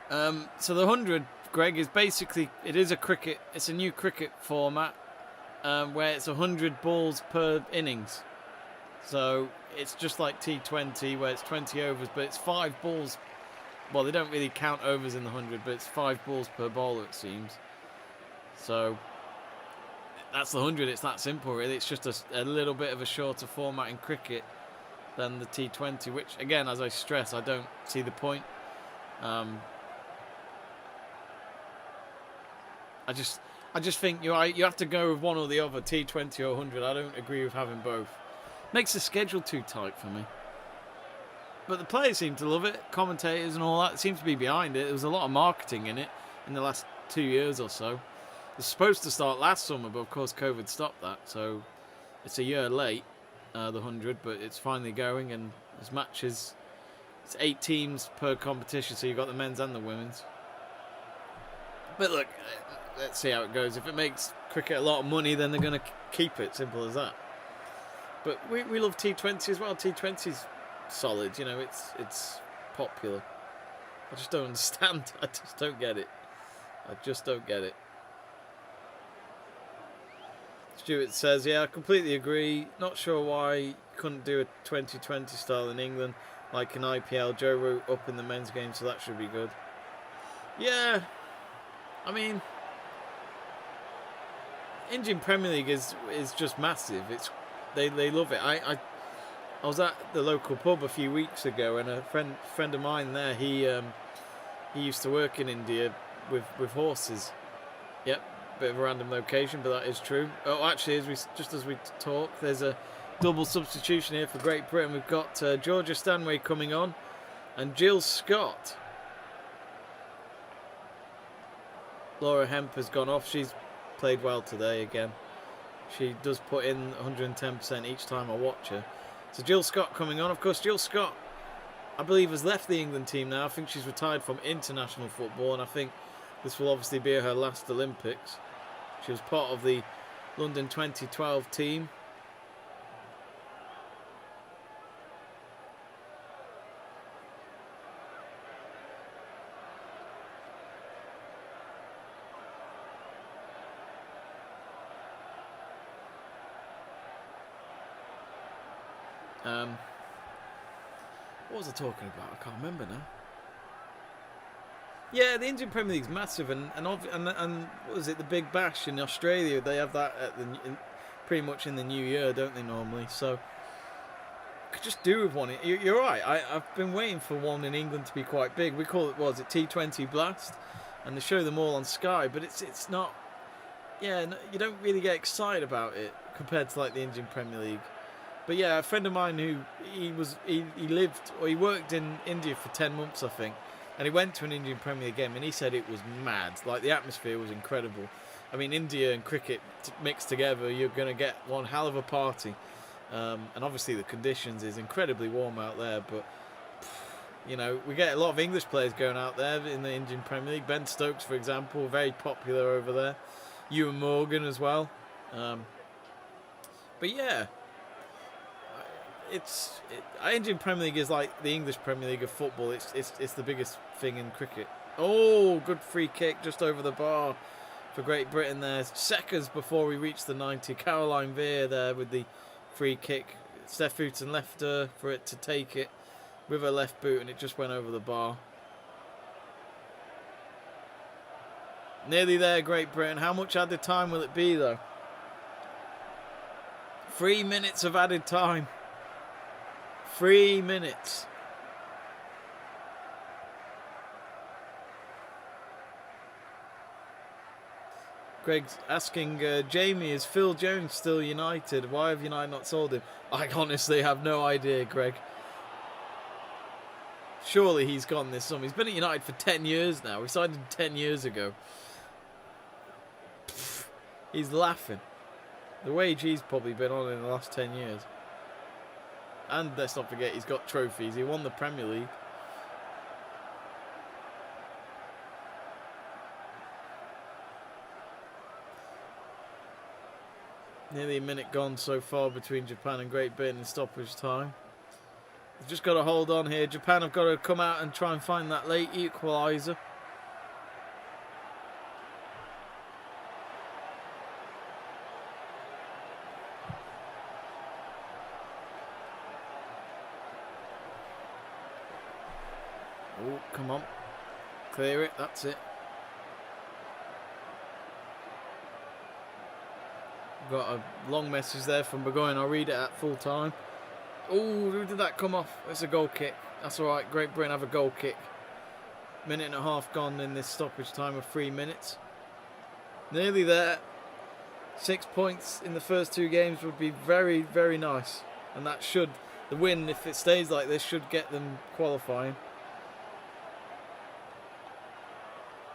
So the 100, Greg, is basically, it's a new cricket format where it's 100 balls per innings. So it's just like T20 where it's 20 overs, but it's 5 balls. Well, they don't really count overs in the 100, but it's 5 balls per bowler, it seems. So that's the 100. It's that simple, really. It's just a little bit of a shorter format in cricket than the T20, which, again, as I stress, I don't see the point. I just think you have to go with one or the other, T20 or 100. I don't agree with having both. Makes the schedule too tight for me. But the players seem to love it. Commentators and all that seem to be behind it. There was a lot of marketing in it in the last 2 years or so. It was supposed to start last summer, but of course COVID stopped that. So it's a year late, the 100, but it's finally going. And there's matches. It's 8 teams per competition, so you've got the men's and the women's. But look, let's see how it goes. If it makes cricket a lot of money, then they're going to keep it. Simple as that. But we love T20 as well. T20's solid, it's popular. I just don't understand. I just don't get it. Stuart says, yeah, I completely agree. Not sure why you couldn't do a 2020 style in England, like an IPL. Joe Root up in the men's game, so that should be good. Yeah, I mean, Indian Premier League is just massive. They love it. I was at the local pub a few weeks ago, and a friend of mine there, he used to work in India with horses. Yep, bit of a random location, but that is true. Oh, actually, as we talk, there's a double substitution here for Great Britain. We've got Georgia Stanway coming on, and Jill Scott. Laura Hemp has gone off. She's played well today again. She does put in 110% each time I watch her. So Jill Scott coming on. Of course, Jill Scott, I believe, has left the England team now. I think she's retired from international football, and I think this will obviously be her last Olympics. She was part of the London 2012 team. What was I talking about? I can't remember now. Yeah, the Indian Premier League's massive, and what was it? The Big Bash in Australia. They have that at pretty much in the new year, don't they? Normally, so could just do with one. You're right. I've been waiting for one in England to be quite big. We call it, was it T20 Blast, and they show them all on Sky, but it's not. Yeah, no, you don't really get excited about it compared to like the Indian Premier League. But yeah, a friend of mine who he worked in India for 10 months, I think, and he went to an Indian Premier League game, and he said it was mad. Like, the atmosphere was incredible. I mean, India and cricket mixed together, you're going to get one hell of a party. And obviously the conditions is incredibly warm out there, but you know, we get a lot of English players going out there in the Indian Premier League. Ben Stokes, for example, very popular over there. Ewan Morgan as well. But yeah, Indian Premier League is like the English Premier League of football. It's the biggest thing in cricket. Oh, good free kick just over the bar for Great Britain there. Seconds before we reach the 90. Caroline Veer there with the free kick. Steph Houghton left her for it to take it with her left boot, and it just went over the bar. Nearly there, Great Britain. How much added time will it be, though? 3 minutes of added time. 3 minutes. Greg's asking, Jamie, is Phil Jones still United? Why have United not sold him? I honestly have no idea, Greg. Surely he's gone this summer. He's been at United for 10 years now. We signed him 10 years ago. He's laughing. The wage he's probably been on in the last 10 years. And let's not forget, he's got trophies. He won the Premier League. Nearly a minute gone so far between Japan and Great Britain in stoppage time. They've just got to hold on here. Japan have got to come out and try and find that late equaliser. Oh, come on. Clear it, that's it. Got a long message there from Burgoyne. I'll read it at full time. Oh, who did that come off? It's a goal kick. That's all right. Great Britain have a goal kick. Minute and a half gone in this stoppage time of 3 minutes. Nearly there. 6 points in the first two games would be very, very nice. And that should, the win, if it stays like this, should get them qualifying.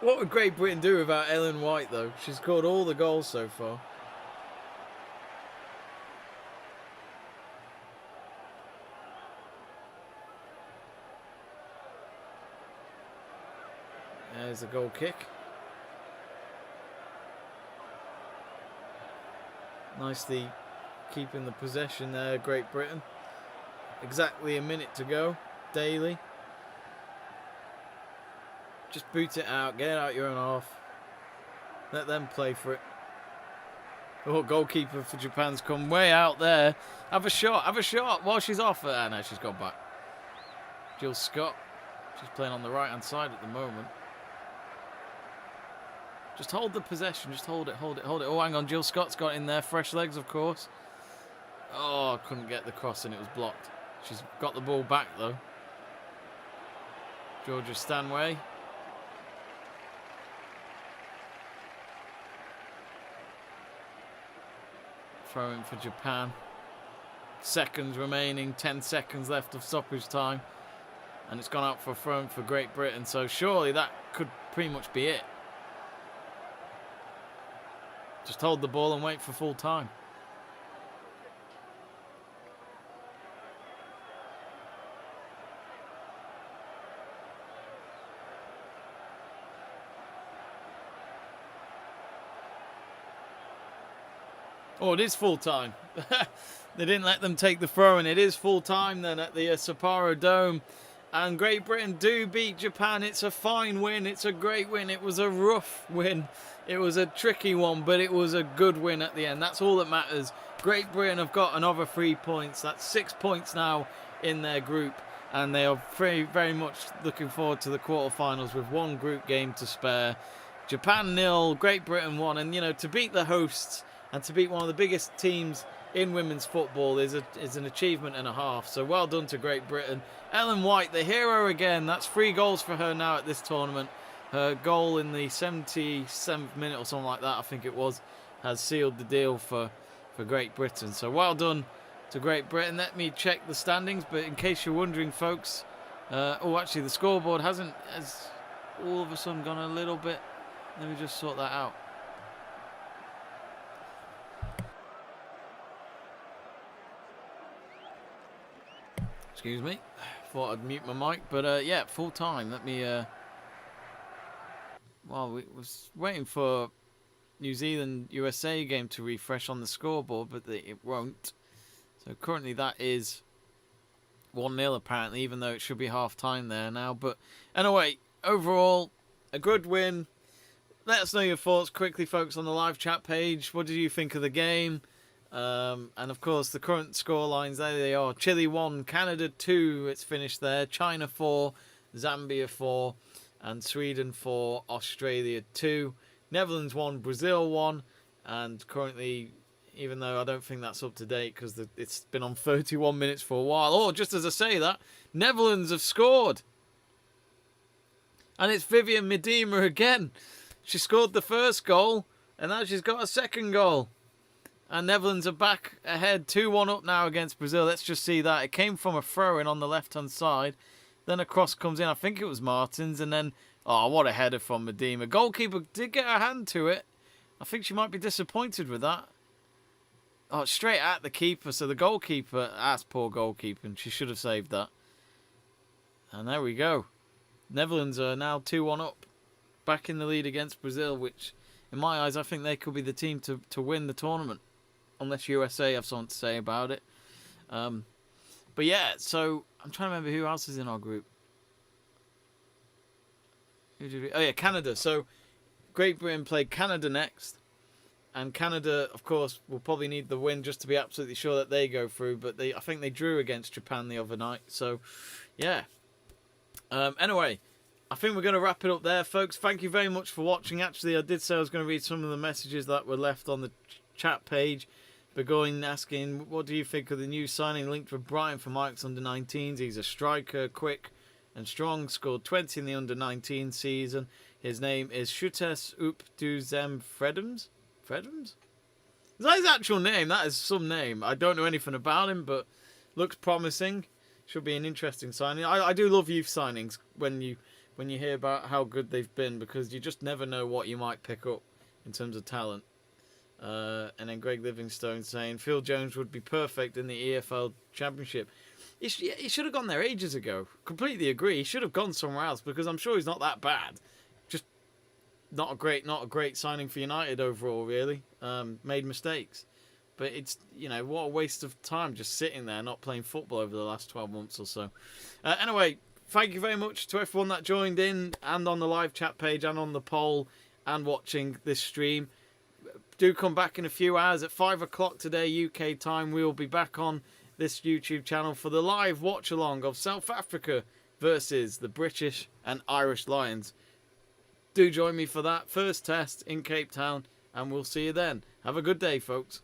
What would Great Britain do without Ellen White, though? She's scored all the goals so far. There's a goal kick. Nicely keeping the possession there, Great Britain. Exactly a minute to go. Daly. Just boot it out. Get it out your own half. Let them play for it. Oh, goalkeeper for Japan's come way out there. Have a shot. Have a shot while she's off. No, she's gone back. Jill Scott. She's playing on the right-hand side at the moment. Just hold the possession. Just hold it, hold it, hold it. Oh, hang on. Jill Scott's got in there. Fresh legs, of course. Oh, couldn't get the cross and it was blocked. She's got the ball back, though. Georgia Stanway. Throwing for Japan. Seconds remaining. 10 seconds left of stoppage time. And it's gone out for a throw for Great Britain. So surely that could pretty much be it. Just hold the ball and wait for full time. Oh, it is full time. They didn't let them take the throw, and it is full time then at the Sapporo Dome. And Great Britain do beat Japan. It's a fine win. It's a great win. It was a rough win. It was a tricky one, but it was a good win at the end. That's all that matters. Great Britain have got another 3 points. That's 6 points now in their group. And they are very, very much looking forward to the quarterfinals with one group game to spare. Japan 0, Great Britain 1. And, you know, to beat the hosts and to beat one of the biggest teams in women's football is an achievement and a half. So well done to Great Britain. Ellen White, the hero again. That's 3 goals for her now at this tournament. Her goal in the 77th minute or something like that, I think it was, has sealed the deal for Great Britain. So well done to Great Britain. Let me check the standings, but in case you're wondering, folks, actually the scoreboard has all of a sudden gone a little bit. Let me just sort that out. Excuse me, thought I'd mute my mic, but yeah, full time. Let me, well, we was waiting for New Zealand USA game to refresh on the scoreboard, but it won't. So currently that is 1-0 apparently, even though it should be half time there now. But anyway, overall, a good win. Let us know your thoughts quickly, folks, on the live chat page. What did you think of the game? And of course, the current score lines, there they are. Chile 1, Canada 2, it's finished there. China 4, Zambia 4, and Sweden 4, Australia 2. Netherlands 1, Brazil 1, and currently, even though I don't think that's up to date because it's been on 31 minutes for a while. Oh, just as I say that, Netherlands have scored. And it's Vivian Miedema again. She scored the first goal, and now she's got a second goal. And Netherlands are back ahead, 2-1 up now against Brazil. Let's just see that. It came from a throw-in on the left-hand side. Then a cross comes in. I think it was Martins. And then, oh, what a header from Miedema. Goalkeeper did get her hand to it. I think she might be disappointed with that. Oh, straight at the keeper. So the goalkeeper, that's poor goalkeeping. She should have saved that. And there we go. Netherlands are now 2-1 up. Back in the lead against Brazil, which, in my eyes, I think they could be the team to win the tournament. Unless USA have something to say about it. But yeah, so I'm trying to remember who else is in our group. Oh yeah, Canada. So Great Britain played Canada next. And Canada, of course, will probably need the win just to be absolutely sure that they go through. But I think they drew against Japan the other night. So, yeah. Anyway, I think we're going to wrap it up there, folks. Thank you very much for watching. Actually, I did say I was going to read some of the messages that were left on the chat page. Burgoyne asking, what do you think of the new signing linked with Brian from Mike's under-19s? He's a striker, quick and strong, scored 20 in the under-19 season. His name is Shutes Upduzem Fredums? Fredums? Is that his actual name? That is some name. I don't know anything about him, but looks promising. Should be an interesting signing. I do love youth signings when you hear about how good they've been, because you just never know what you might pick up in terms of talent. And then Greg Livingstone saying Phil Jones would be perfect in the EFL Championship. He should have gone there ages ago. Completely agree. He should have gone somewhere else, because I'm sure he's not that bad. Just not a great signing for United overall, really. Made mistakes. But it's, you know, what a waste of time just sitting there not playing football over the last 12 months or so. Anyway, thank you very much to everyone that joined in and on the live chat page and on the poll and watching this stream. Do come back in a few hours at 5 o'clock today UK time. We will be back on this YouTube channel for the live watch along of South Africa versus the British and Irish Lions. Do join me for that first test in Cape Town, and we'll see you then. Have a good day, folks.